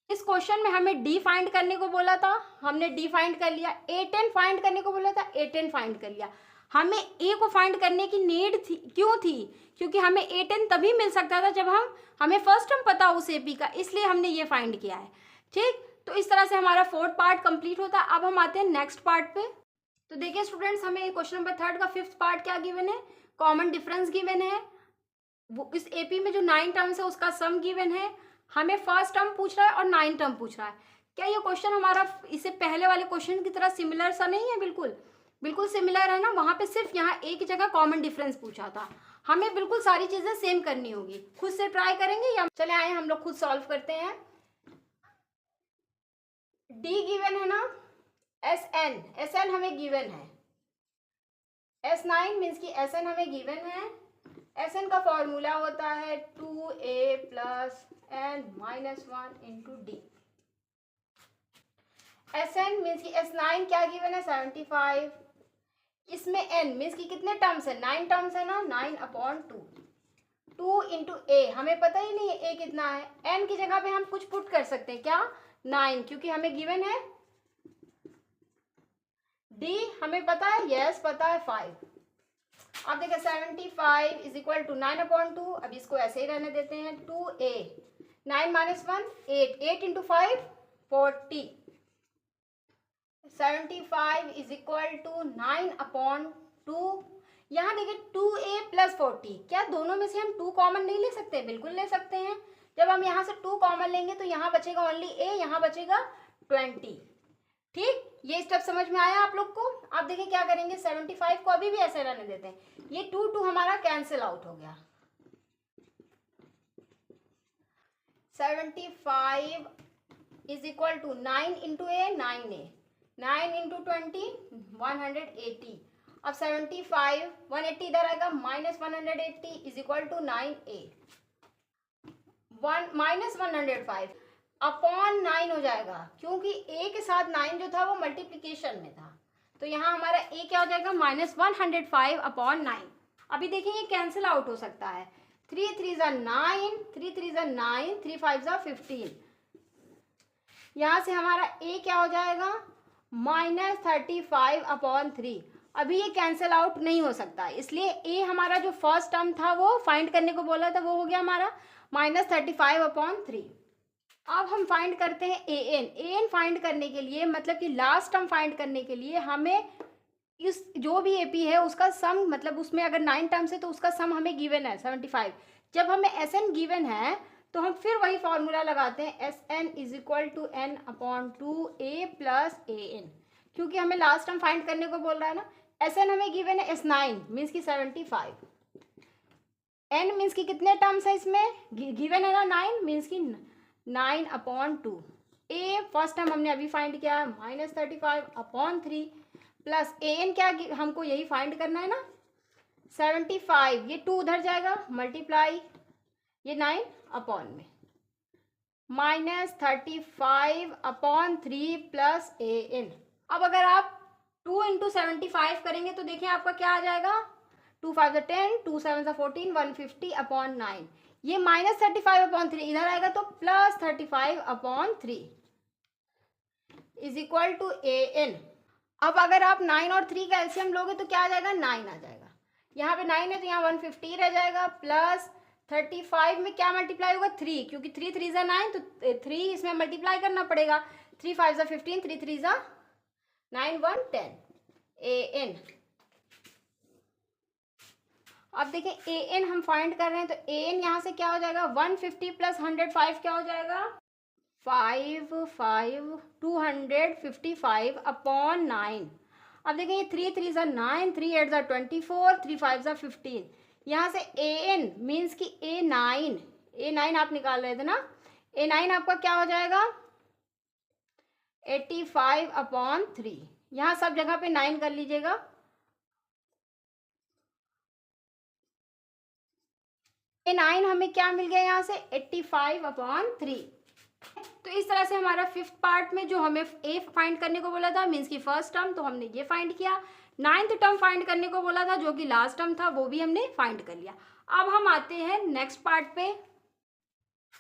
इस क्वेश्चन में हमें d फाइंड करने को बोला था, हमने d फाइंड कर लिया। A10 फाइंड करने को बोला था, A10 फाइंड कर लिया। हमें ए को फाइंड करने की नीड थी, क्यों थी? क्योंकि हमें A10 तभी मिल सकता था जब हमें फर्स्ट टर्म पता हो उस एपी का, इसलिए हमने ये फाइंड किया है। ठीक, तो इस तरह से हमारा फोर्थ पार्ट कंप्लीट होता है। अब हम आते हैं नेक्स्ट पार्ट पे। तो देखिए स्टूडेंट्स, हमें क्वेश्चन नंबर 3 का फिफ्थ पार्ट क्या गिवन है? कॉमन डिफरेंस गिवन है। वो इस एपी में जो 9 टर्म्स है उसका सम गिवन है। हमें फर्स्ट टर्म पूछ रहा है और 9 टर्म पूछ रहा है। क्या ये क्वेश्चन हमारा इससे पहले वाले क्वेश्चन की तरह सिमिलर सा नहीं है? बिल्कुल बिल्कुल सिमिलर है ना। वहां पे सिर्फ यहाँ एक जगह कॉमन डिफरेंस पूछा था। हमें बिल्कुल सारी चीजें सेम करनी होगी। खुद से ट्राई करेंगे या चले आए हम लोग खुद सॉल्व करते हैं। डी गिवन है ना, एस एन हमें गिवन है, S9 मीन्स की SN हमें गिवन है। SN का फॉर्मूला होता है 2A plus N minus 1 into D. SN means की S9 क्या गिवन है? 75। इसमें N मीन्स की कितने टर्म्स है? 9 टर्म्स है ना, 9/2। 2 इंटू ए, हमें पता ही नहीं है ए कितना है। N की जगह पे हम कुछ पुट कर सकते हैं, क्या? 9, क्योंकि हमें गिवन है। डी हमें पता है, यस पता है, 5। अब देखिए 75 इज इक्वल टू 9/2। अब इसको ऐसे ही रहने देते हैं। 2A 9 minus 1 8, 8 into 5 40। 75 is equal to 9/2। यहाँ देखिए 2A प्लस 40, क्या दोनों में से हम 2 कॉमन नहीं ले सकते? बिल्कुल ले सकते हैं। जब हम यहाँ से 2 कॉमन लेंगे तो यहाँ बचेगा ओनली A, यहाँ बचेगा 20। ठीक, ये स्टेप समझ में आया आप लोग को? आप देखिए क्या करेंगे, 75 को अभी भी ऐसे रहने देते हैं। ये 2 हमारा कैंसिल आउट हो गया। 75 is equal to 9 into a, 9A, 9 into 20 180। अब 75 180 इधर आएगा, minus 180 is equal to 9A, minus 105 upon 9 हो जाएगा, क्योंकि ए के साथ 9 जो था वो मल्टीप्लीकेशन में था। तो यहाँ हमारा ए क्या हो जाएगा? Minus 105 upon 9। अभी देखिए ये कैंसिल आउट हो सकता है। 3 3 ज़ा 9, 3 3 ज़ा 9, 3 5 ज़ा 15। यहाँ से हमारा ए क्या हो जाएगा? Minus 35 upon 3। अभी ये कैंसिल आउट नहीं हो सकता, इसलिए ए हमारा जो फर्स्ट टर्म था वो फाइंड करने को बोला था, वो हो गया हमारा माइनस 35 अपॉन 3। अब हम फाइंड करते हैं an फाइंड करने के लिए, मतलब कि लास्ट टर्म फाइंड करने के लिए हमें इस जो भी एपी है उसका सम, मतलब उसमें अगर 9 टर्म्स है तो उसका सम हमें गिवन है 75। जब हमें SN गिवन है तो हम फिर वही फॉर्मूला लगाते हैं, SN is equal to n/2A plus AN, क्योंकि हमें लास्ट टर्म फाइंड करने को बोल रहा है ना। SN हमें गिवन है S9 मीन्स की 75। N मीन्स की कितने टर्म्स है इसमें गिवन है ना, 9 मीन्स की 9/2। ए फर्स्ट टाइम हमने अभी फाइंड किया है, माइनस 35 अपॉन 3 प्लस AN क्या हमको यही फाइंड करना है ना, 75। ये 2 उधर जाएगा, मल्टीप्लाई ये 9 अपॉन में, माइनस 35 अपॉन 3 प्लस AN। अब अगर आप 2 इंटू 75 करेंगे तो देखिए आपका क्या आ जाएगा, 2 5 ज़ा 10, 2 7 ज़ा 14, 150 अपॉन 9। ये माइनस 35 अपॉन 3 इधर आएगा तो plus 35 upon 3 is equal to AN। अब अगर आप 9 और 3 का एलसीएम लोगे तो क्या आ जाएगा, 9 आ जाएगा। यहाँ पे 9 है तो यहाँ 150 रह जाएगा, प्लस 35 में क्या मल्टीप्लाई होगा, 3, क्योंकि 3 3 ज़ा 9 तो 3 इसमें मल्टीप्लाई करना पड़ेगा। 3 5 ज़ा 15, 3 3 ज़ा 9 1 10 AN। अब देखिए AN हम फाइंड कर रहे हैं तो AN यहाँ से क्या हो जाएगा, 150 प्लस 105 क्या हो जाएगा, 255 अपॉन 9। अब देखिए ये 3 3 ज़ा 9, 3 8 ज़ा 24, 3 5 ज़ा 15। यहाँ से AN मीन्स की A9 आप निकाल रहे थे ना, A9 आपका क्या हो जाएगा, 85 अपॉन 3। यहाँ सब जगह पे 9 कर लीजिएगा। A9 हमें क्या मिल गया यहाँ से, 85 अपॉन 3। तो इस तरह से हमारा फिफ्थ पार्ट में जो हमें ए फाइंड करने को बोला था मीन्स की फर्स्ट टर्म, तो हमने ये फाइंड किया। 9th टर्म फाइंड करने को बोला था जो कि लास्ट टर्म था, वो भी हमने फाइंड कर लिया। अब हम आते हैं नेक्स्ट पार्ट पे।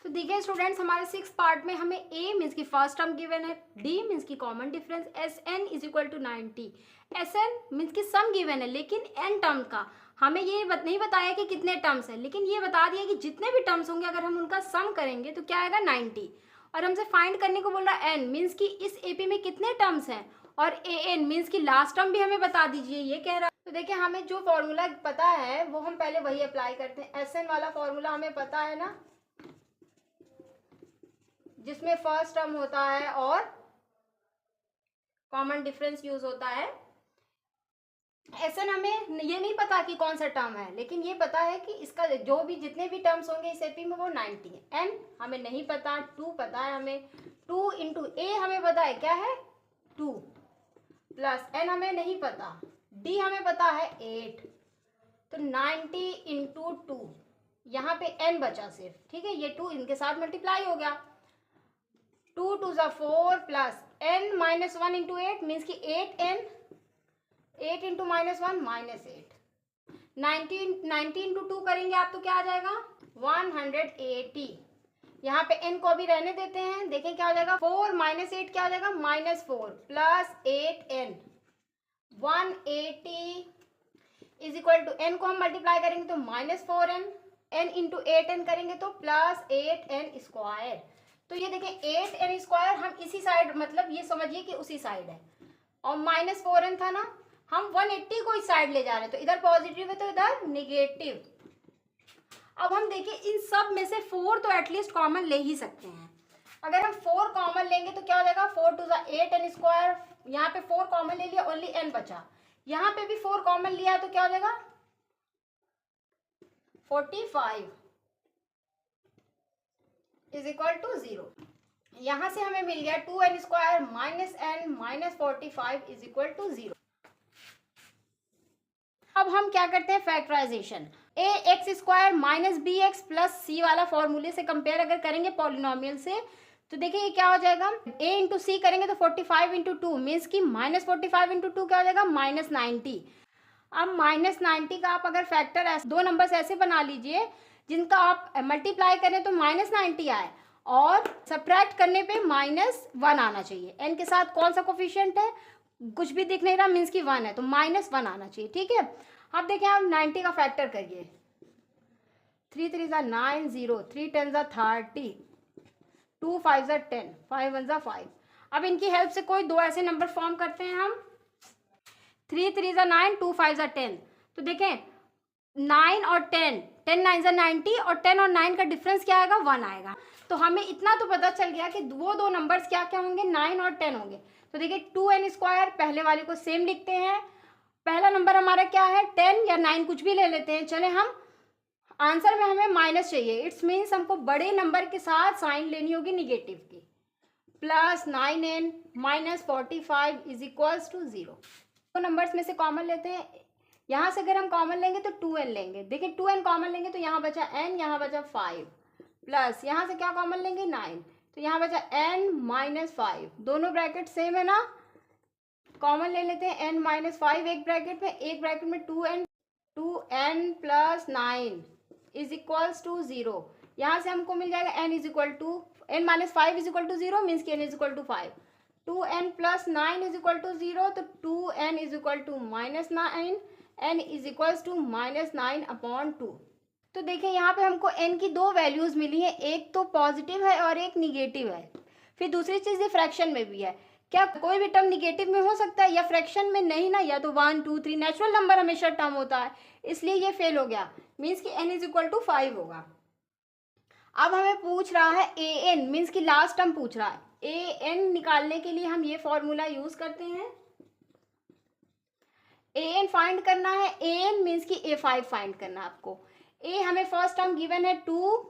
तो देखिए स्टूडेंट्स, हमारे 6 पार्ट में हमें ए मीन्स की फर्स्ट टर्म गिवन है, डी मीन्स की common difference, S n is equal to 90, S n means की सम गिवन है, लेकिन एन टर्म का हमें ये नहीं बताया कि कितने टर्म्स हैं, लेकिन ये बता दिया कि जितने भी टर्म्स होंगे अगर हम उनका सम करेंगे तो क्या आएगा 90। और हमसे फाइंड करने को बोल रहा है एन मीन्स की इस एपी में कितने टर्म्स हैं, और ए एन मीन्स की लास्ट टर्म भी हमें बता दीजिए, ये कह रहा है। तो देखिए हमें जो फॉर्मूला पता है वो हम पहले वही अप्लाई करते हैं। एस एन वाला फॉर्मूला हमें पता है ना, जिसमें फर्स्ट टर्म होता है और कॉमन डिफरेंस यूज होता है। एसएन हमें ये नहीं पता कि कौन सा टर्म है, लेकिन ये पता है कि इसका जो भी जितने भी टर्म्स होंगे इस एपी में वो 90 है। एन हमें नहीं पता, 2 पता है हमें, 2 इंटू ए हमें पता है क्या है 2, प्लस एन हमें नहीं पता, डी हमें पता है 8, तो 90 इंटू 2, यहाँ पे एन बचा सिर्फ, ठीक है, ये 2 इनके साथ मल्टीप्लाई हो गया, 2 2 ज़ा 4 plus N minus 1 into 8 means की 8n, 8 into minus 1 minus 8, 90 into 2 करेंगे आप तो क्या आ जाएगा 180। यहाँ पे n को भी रहने देते हैं, देखें क्या हो जाएगा 4 माइनस 8 क्या हो जाएगा -4 plus 8n, 180 is equal to n को हम मल्टीप्लाई करेंगे तो -4n, n इंटू 8n करेंगे तो प्लस 8n स्क्वायर। तो ये देखें 8n स्क्वायर हम इसी साइड, मतलब ये समझिए कि उसी साइड है, और -4n था ना, हम 180 को इस साइड ले जा रहे हैं, तो इधर पॉजिटिव है तो इधर निगेटिव। अब हम देखें इन सब में से 4 तो एटलीस्ट कॉमन ले ही सकते हैं। अगर हम 4 कॉमन लेंगे तो क्या हो जाएगा 4 2 ज़ा 8n स्क्वायर, यहाँ पे 4 कॉमन ले लिया, ओनली n बचा, यहाँ पे भी 4 कॉमन लिया तो क्या हो जाएगा 45 इज इक्वल टू 0। यहाँ से हमें मिल गया 2n square minus n minus 45 is equal to 0। अब हम क्या करते हैं factorisation, A X square minus B X plus C वाला फॉर्मूले से कंपेयर अगर करेंगे पॉलिनोमियल से, तो देखिए ये क्या हो जाएगा, a इंटू सी करेंगे तो 45 इंटू 2 मीन्स की -45 इंटू 2 क्या हो जाएगा -90। अब -90 का आप अगर फैक्टर ऐसे दो नंबर्स ऐसे बना लीजिए जिनका आप मल्टीप्लाई करें तो -90 आए, और सब्ट्रैक्ट करने पे -1 आना चाहिए। n के साथ कौन सा कोफिशिएंट है, कुछ भी दिख नहीं रहा मीन्स की 1 है, तो -1 आना चाहिए, ठीक है। अब देखें आप 90 का फैक्टर करिए, 3 3 ज़ा 9 0, 3 10 ज़ा 30, 2 5 ज़ा 10, 5 1 ज़ा 5। अब इनकी हेल्प से कोई दो ऐसे नंबर फॉर्म करते हैं हम, 3 3 ज़ा 9, 2 5 ज़ा 10, तो देखें 9 और 10, 10 9 ज़ा 90 और 10 और 9 का डिफरेंस क्या आएगा 1 आएगा। तो हमें इतना तो पता चल गया कि वो दो नंबर्स क्या क्या होंगे 9 और 10 होंगे। तो देखिए 2n स्क्वायर पहले वाले को सेम लिखते हैं, पहला नंबर हमारा क्या है 10 या 9 कुछ भी ले लेते हैं, चले हम आंसर में हमें माइनस चाहिए, इट्स मीन्स हमको बड़े नंबर के साथ साइन लेनी होगी निगेटिव की, plus 9n minus 45 is equals to 0। तो नंबर्स में से कॉमन लेते हैं, यहाँ से अगर हम कॉमन लेंगे तो 2n लेंगे, देखिए 2n कॉमन लेंगे तो यहाँ बचा n, यहाँ बचा 5, प्लस यहाँ से क्या कॉमन लेंगे 9, तो यहाँ बचा n माइनस 5, दोनों ब्रैकेट सेम है ना, कॉमन ले लेते हैं n माइनस 5 एक ब्रैकेट में, एक ब्रैकेट में 2n plus 9 is equals to 0। यहाँ से हमको मिल जाएगा n is equal to n minus 5 is equal to 0 means कि n is equal to 5, 2n plus 9 is equal to 0, तो 2n is equal to -9, n is equals to -9/2। तो देखिए यहाँ पे हमको n की दो वैल्यूज मिली है, एक तो पॉजिटिव है और एक निगेटिव है। फिर दूसरी चीज़ ये फ्रैक्शन में भी है, क्या कोई भी टर्म निगेटिव में हो सकता है या फ्रैक्शन में नहीं ना, या तो 1 2 3 नेचुरल नंबर हमेशा टर्म होता है, इसलिए ये फेल हो गया, मीन्स कि n इज इक्वल टू 5 होगा। अब हमें पूछ रहा है an मीन्स कि लास्ट टर्म पूछ रहा है, an निकालने के लिए हम ये फॉर्मूला यूज करते हैं, an फाइंड करना है, an मीन्स कि a5 फाइंड करना है आपको। a हमें फर्स्ट टर्म गिवन है 2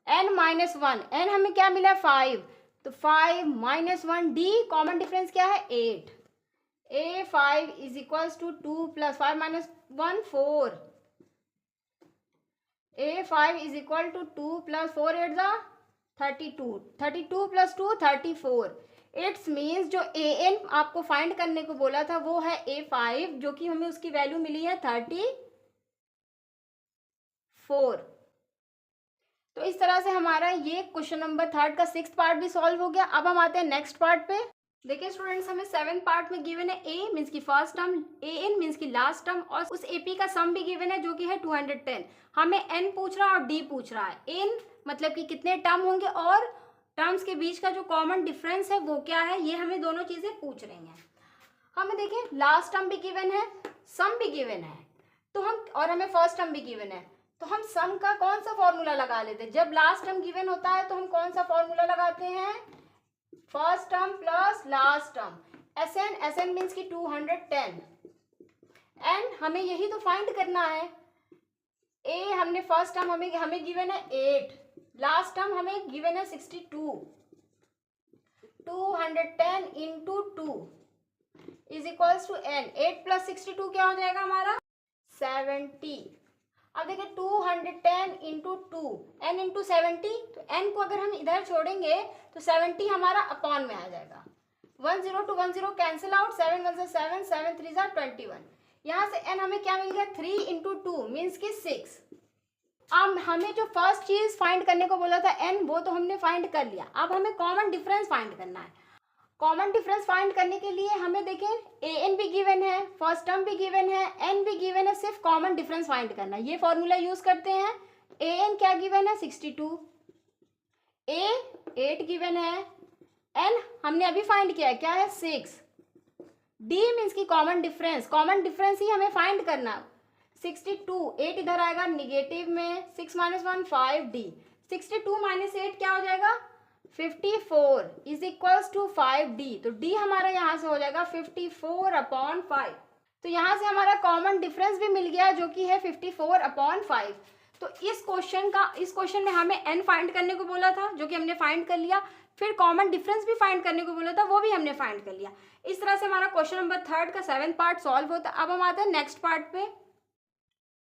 n माइनस 1, n हमें क्या मिला 5, तो 5 माइनस 1, d कॉमन डिफरेंस क्या है 8, a5 is equals to 2 plus 5 minus 1 4, a5 is equal to 2 plus 4 8 ज़ा 32, 32 प्लस 2 34। इट्स मीन्स जो an आपको फाइंड करने को बोला था वो है a5, जो कि हमें उसकी वैल्यू मिली है 34। तो इस तरह से हमारा ये क्वेश्चन नंबर 3 का 6th पार्ट भी सॉल्व हो गया। अब हम आते हैं नेक्स्ट पार्ट पे। देखिए स्टूडेंट्स, हमें 7th पार्ट में गिवन है ए मीन्स की फर्स्ट टर्म, ए एन मीन्स की लास्ट टर्म, और उस एपी का सम भी गिवन है जो कि है 210। हमें एन पूछ रहा है और डी पूछ रहा है। एन मतलब कि कितने टर्म होंगे और टर्म्स के बीच का जो कॉमन डिफरेंस है वो क्या है, ये हमें दोनों चीजें पूछ रही हैं। हमें देखिए लास्ट टर्म भी गिवन है, सम भी गिवन है, तो हम और हमें फर्स्ट टर्म भी गिवन है, तो हम सम का कौन सा फॉर्मूला लगा लेते हैं। जब लास्ट टर्म गिवन होता है तो हम कौन सा फॉर्मूला लगाते हैं, first term plus last term, S N, S N means की 210, एंड हमें यही तो फाइंड करना है। ए हमने फर्स्ट टर्म हमें गिवन है 8, लास्ट टर्म हमें गिवन है 62, 210 into 2 is equals to n, 8 plus 62 क्या हो जाएगा हमारा 70। अब देखिए 210 इंटू 2 एन इंटू 70, तो एन को अगर हम इधर छोड़ेंगे तो 70 हमारा अपॉन में आ जाएगा। 10 to 10 कैंसिल आउट, 7 1 से 7, 7 3 21। यहाँ से एन हमें क्या मिल गया 3 इंटू 2 मीन्स की 6। अब हमें जो फर्स्ट चीज फाइंड करने को बोला था एन, वो तो हमने फाइंड कर लिया। अब हमें कॉमन डिफरेंस फाइंड करना है। कॉमन डिफरेंस फाइंड करने के लिए हमें देखें ए एन भी गिवन है, फर्स्ट टर्म भी गिवन है, एन भी गिवन है, सिर्फ कॉमन डिफरेंस फाइंड करना है। ये फॉर्मूला यूज करते हैं। ए एन क्या गिवन है 62, ए 8 गिवन है, एन हमने अभी फाइंड किया है क्या है 6, डी मीन्स की कॉमन डिफरेंस ही हमें फाइंड करना है। 62, 8 इधर आएगा निगेटिव में, 6 - 1 5 डी, 62 - 8 क्या हो जाएगा 54 इज इक्वल्स टू 5d, तो d हमारा यहाँ से हो जाएगा 54/5। तो यहाँ से हमारा कॉमन डिफरेंस भी मिल गया जो कि है 54/5। तो इस क्वेश्चन में हमें n फाइंड करने को बोला था जो कि हमने फाइंड कर लिया, फिर कॉमन डिफरेंस भी फाइंड करने को बोला था वो भी हमने फाइंड कर लिया। इस तरह से हमारा क्वेश्चन नंबर 3 का 7th पार्ट सॉल्व होता है। अब हम आते हैं नेक्स्ट पार्ट पे।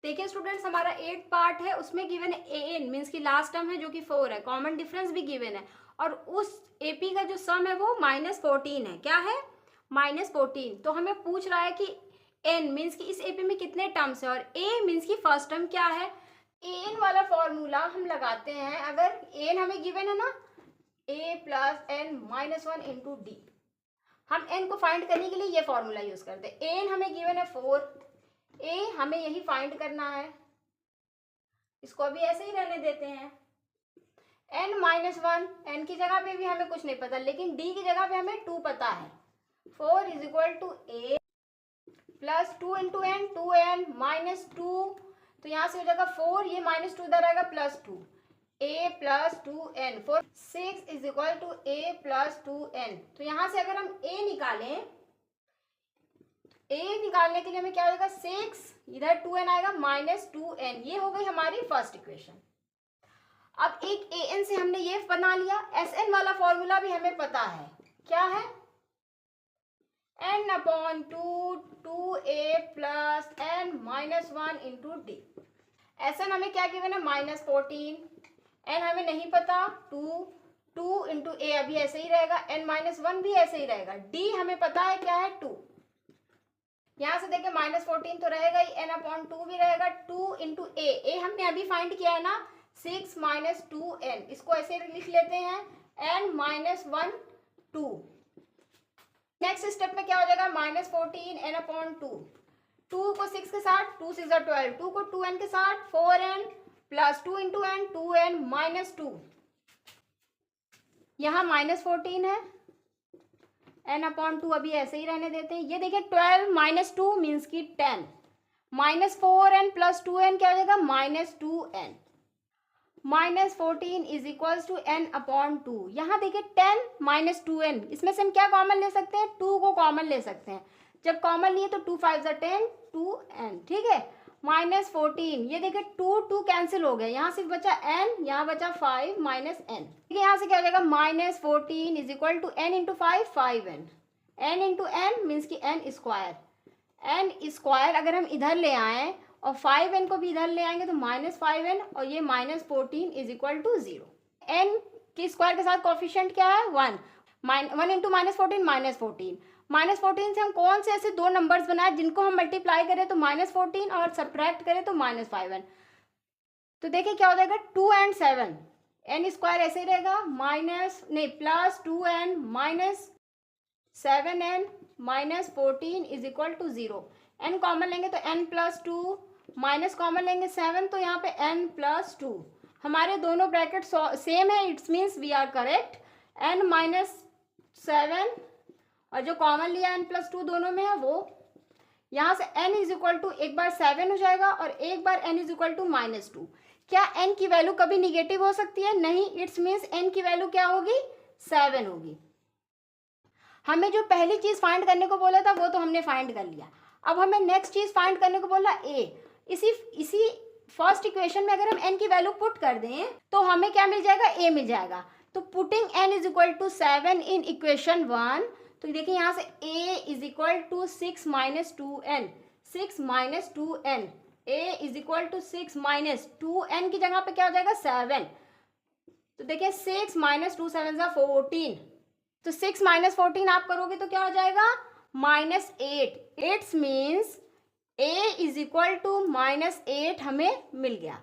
देखिए स्टूडेंट्स, हमारा 8th पार्ट है, उसमें गिवन है ए एन मीन्स की लास्ट टर्म है जो कि 4 है, कॉमन डिफरेंस भी गिवन है, और उस एपी का जो सम है वो -14 है। क्या है -14। तो हमें पूछ रहा है कि एन मीन्स की इस एपी में कितने टर्म्स है और ए मीन्स की फर्स्ट टर्म क्या है। एन वाला फॉर्मूला हम लगाते हैं। अगर एन हमें गिवन है ना ए प्लस एन -1 इंटू डी, हम एन को फाइंड करने के लिए ये फॉर्मूला यूज करते हैं। एन हमें गिवन है 4, ए हमें यही फाइंड करना है, इसको अभी ऐसे ही रहने देते हैं। n-1, n की जगह पे भी हमें कुछ नहीं पता, लेकिन d की जगह पे हमें 2 पता है। 4 is equal to a plus 2 into n, 2n -2, तो यहाँ से हो जाएगा 4, ये -2 इधर आएगा +2, a plus 2n, 4 6 is equal to a plus 2n। तो यहाँ से अगर हम a निकालें, a निकालने के लिए हमें क्या हो जाएगा 6, इधर 2n आएगा -2n, ये हो गई हमारी फर्स्ट इक्वेशन। अब एक ए एन से हमने ये बना लिया, एस एन वाला फॉर्मूला भी हमें पता है, क्या है n/2 2a plus n -1 into d. S n हमें क्या गिवन है -14, n हमें नहीं पता 2 इंटू ए अभी ऐसे ही रहेगा, n -1 भी ऐसे ही रहेगा, d हमें पता है क्या है 2। यहाँ से देखिए -14 तो रहेगा ही, n/2 भी रहेगा, 2 इंटू ए हमने अभी फाइंड किया है ना 6 - 2n, इसको ऐसे लिख लेते हैं n -1 2। नेक्स्ट स्टेप में क्या हो जाएगा -14 n/2, 2 को 6 के साथ 2 6 12, 2 को 2n के साथ 4n plus 2 into n 2n -2, यहाँ -14 है, n/2 अभी ऐसे ही रहने देते हैं। ये देखिए 12 - 2 मीन्स की 10, -4n प्लस 2n क्या हो जाएगा -2n, -14 is equals to n/2। यहाँ देखिए 10 - 2n, इसमें से हम क्या कॉमन ले सकते हैं 2 को कॉमन ले सकते हैं, जब कॉमन लिए तो 2 5 10 2n, ठीक है -14, ये देखिए 2 कैंसिल हो गया, यहाँ सिर्फ बचा n, यहाँ बचा 5 -n, ठीक है। यहाँ से क्या हो जाएगा -14 is equal to n into 5 5n, n into n means की n स्क्वायर अगर हम इधर ले आए और 5n को भी इधर ले आएंगे तो -5n, और ये -14 इज इक्वल टू 0। n के स्क्वायर के साथ कोफिशिएंट क्या है 1, 1 इंटू -14 -14, -14 से हम कौन से ऐसे दो नंबर्स बनाए जिनको हम मल्टीप्लाई करें तो -14 और सब्ट्रैक्ट करें तो -5n। तो देखिए क्या हो जाएगा 2 एंड 7, एन स्क्वायर ऐसे ही रहेगा, माइनस नहीं plus 2n minus 7n minus 14 is equal to 0। N common लेंगे तो n प्लस 2 माइनस कॉमन लेंगे 7, तो यहाँ पे n प्लस 2। हमारे दोनों ब्रैकेट सेम है, it's means we are correct. n minus 7 और जो कॉमन लिया n प्लस 2 दोनों में है वो, यहाँ से n इज इक्वल टू एक बार 7 हो जाएगा और एक बार n is equal to minus 2। क्या n की वैल्यू कभी निगेटिव हो सकती है? नहीं, इट्स मीन्स n की वैल्यू क्या होगी? 7 होगी। हमें जो पहली चीज फाइंड करने को बोला था वो तो हमने फाइंड कर लिया। अब हमें नेक्स्ट चीज फाइंड करने को बोला a। इसी फर्स्ट इक्वेशन में अगर हम n की वैल्यू पुट कर दें तो हमें क्या मिल जाएगा? a मिल जाएगा। तो putting n is equal to 7 in equation 1, तो देखिए यहाँ से a is equal to 6 minus 2n, 6 minus 2n, a is equal to 6 minus 2n की जगह पे क्या हो जाएगा? 7। तो देखिए 6 माइनस 2 7 जा 14, तो 6 माइनस 14 आप करोगे तो क्या हो जाएगा? Minus 8। It's means a is equal to minus 8 हमें मिल गया।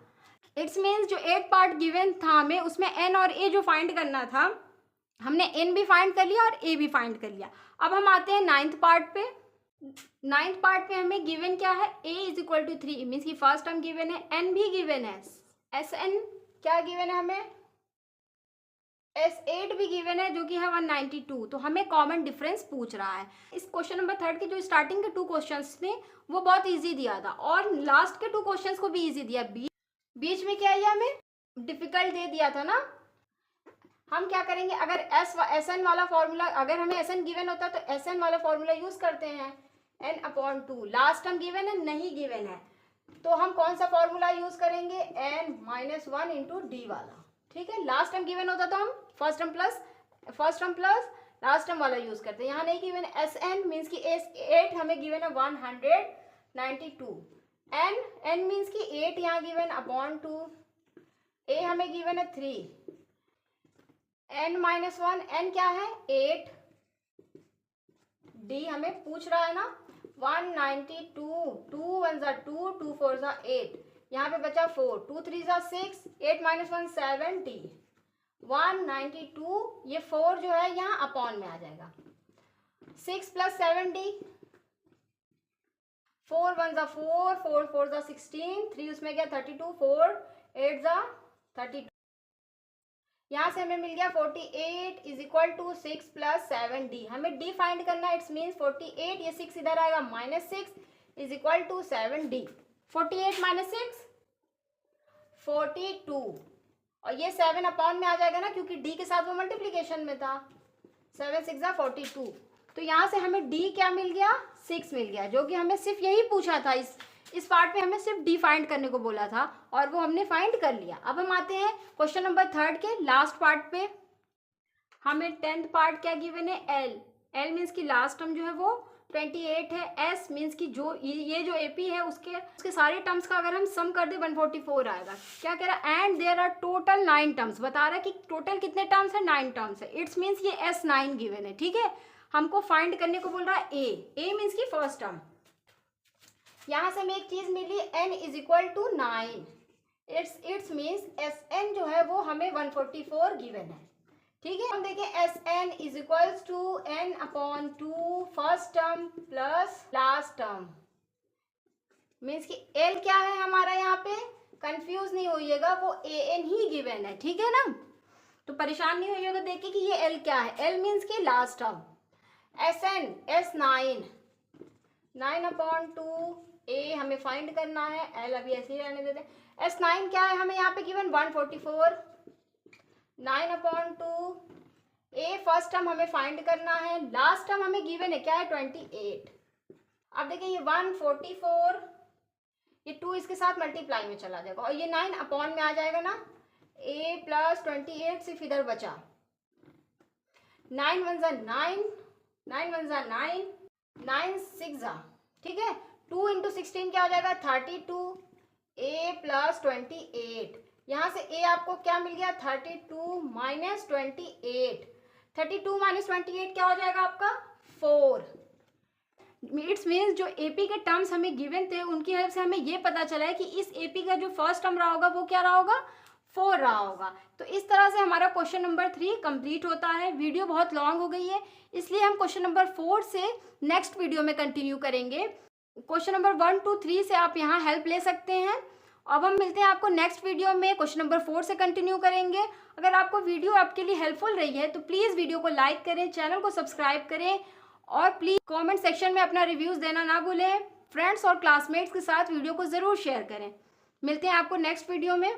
इट्स मीन्स जो 8 पार्ट गिवन था हमें, उसमें n और a जो फाइंड करना था, हमने n भी फाइंड कर लिया और a भी फाइंड कर लिया। अब हम आते हैं 9th पार्ट पे। 9th पार्ट पे हमें गिवन क्या है? a is equal to 3, means की फर्स्ट टर्म गिवन है, n भी गिवन है, Sn क्या गिवन है हमें? S8 भी गिवन है जो कि है 192। तो हमें कॉमन डिफरेंस पूछ रहा है। इस क्वेश्चन नंबर 3 के जो स्टार्टिंग के 2 क्वेश्चंस थे वो बहुत इजी दिया था और लास्ट के 2 क्वेश्चंस को भी इजी दिया। बीच में क्या है, हमें डिफिकल्ट दे दिया था ना। हम क्या करेंगे, अगर Sn वाला फॉर्मूला, अगर हमें Sn गिवन होता तो Sn वाला फॉर्मूला यूज करते हैं, n/2। लास्ट टर्म गिवन है, नहीं गिवन है, तो हम कौन सा फॉर्मूला यूज करेंगे? n-1 इंटू डी वाला। ठीक है, लास्ट टर्म गिवन होता तो हम first term plus last term वाला यूज करते हैं। यहाँ नहीं गिवन है। Sn मीन्स की S8 हमें गिवन है 192, n मीन्स की 8 यहाँ गिवन अपॉन 2, a हमें गिवन है 3, n-1, n क्या है? 8, d हमें पूछ रहा है ना 192, 2 1 जा 2, 2 4 जा 8, यहाँ पे बचा 4, 2 3 जा 6, 8 माइनस 1 7, d 192। ये 4 जो है यहाँ अपॉन में आ जाएगा, 6 प्लस 7d, 4 1 जा 4, 4 4 जा 16, 3 उसमें गया 32, 4 8 जा 32। यहाँ से हमें मिल गया 48 is equal to 6 plus 7d। हमें d फाइंड करना है। इट्स मीन्स 48, ये 6 इधर आएगा, minus 6 is equal to 7d। 48 minus 6 42, और ये 7 अपॉन में आ जाएगा ना, क्योंकि d के साथ वो मल्टीप्लीकेशन में था। 7 6 जा 42, तो यहाँ से हमें d क्या मिल गया? 6 मिल गया, जो कि हमें सिर्फ यही पूछा था। इस पार्ट में हमें सिर्फ d फाइंड करने को बोला था और वो हमने फाइंड कर लिया। अब हम आते हैं क्वेश्चन नंबर 3 के लास्ट पार्ट पे। हमें 10th पार्ट क्या गिवन है? l मीन्स की लास्ट टर्म जो है वो 28 है। s मीन्स की जो ये जो ap है उसके सारे टर्म्स का अगर हम सम कर दे 144 आएगा। क्या कह रहा है? And there are total 9 terms. बता रहा है कि टोटल कितने टर्म्स है? 9 टर्म्स है। इट्स मीन्स ये S9 गिवन है। ठीक है, हमको फाइंड करने को बोल रहा है a मीन्स की फर्स्ट टर्म। यहाँ से हमें एक चीज मिली, n is equal to 9। It's means Sn जो है वो हमें 144 गिवन है। ठीक है, हम देखें Sn is equals to n/2 first term plus last term. Means कि l क्या है हमारा? यहाँ पे कंफ्यूज नहीं होइएगा, वो an ही गिवन है। ठीक है ना, तो परेशान नहीं होइएगा देख के कि ये l क्या है। l मीन्स की last term. Sn S9 9/2, a हमें फाइंड करना है, l अभी ऐसे ही रहने देते हैं। S9 क्या है हमें यहाँ पे गिवन? 144, 9/2, a फर्स्ट टर्म हमें फाइंड करना है, लास्ट टर्म हमें गिवन है क्या है? 28। अब देखिए ये 144, ये 2 इसके साथ मल्टीप्लाई में चला जाएगा और ये 9 अपॉन में आ जाएगा ना, a प्लस 28 सिर्फ इधर बचा, 9 1 जा 9, 9 1 जा 9, 9 6 जा। ठीक है, 2 इंटू 16 क्या हो जाएगा? 32, a प्लस 28। यहाँ से a आपको क्या मिल गया? 32 माइनस 28। 32 माइनस 28 क्या हो जाएगा आपका? 4। इट्स मीन्स जो एपी के टर्म्स हमें गिवन थे उनकी हेल्प से हमें ये पता चला है कि इस एपी का जो फर्स्ट टर्म रहा होगा वो क्या रहा होगा, 4 रहा होगा। तो इस तरह से हमारा क्वेश्चन नंबर 3 कंप्लीट होता है। वीडियो बहुत लॉन्ग हो गई है, इसलिए हम क्वेश्चन नंबर 4 से नेक्स्ट वीडियो में कंटिन्यू करेंगे। क्वेश्चन नंबर 1 2 3 से आप यहाँ हेल्प ले सकते हैं। अब हम मिलते हैं आपको नेक्स्ट वीडियो में, क्वेश्चन नंबर 4 से कंटिन्यू करेंगे। अगर आपको वीडियो आपके लिए हेल्पफुल रही है तो प्लीज़ वीडियो को लाइक करें, चैनल को सब्सक्राइब करें और प्लीज़ कमेंट सेक्शन में अपना रिव्यूज़ देना ना भूलें। फ्रेंड्स और क्लासमेट्स के साथ वीडियो को ज़रूर शेयर करें। मिलते हैं आपको नेक्स्ट वीडियो में।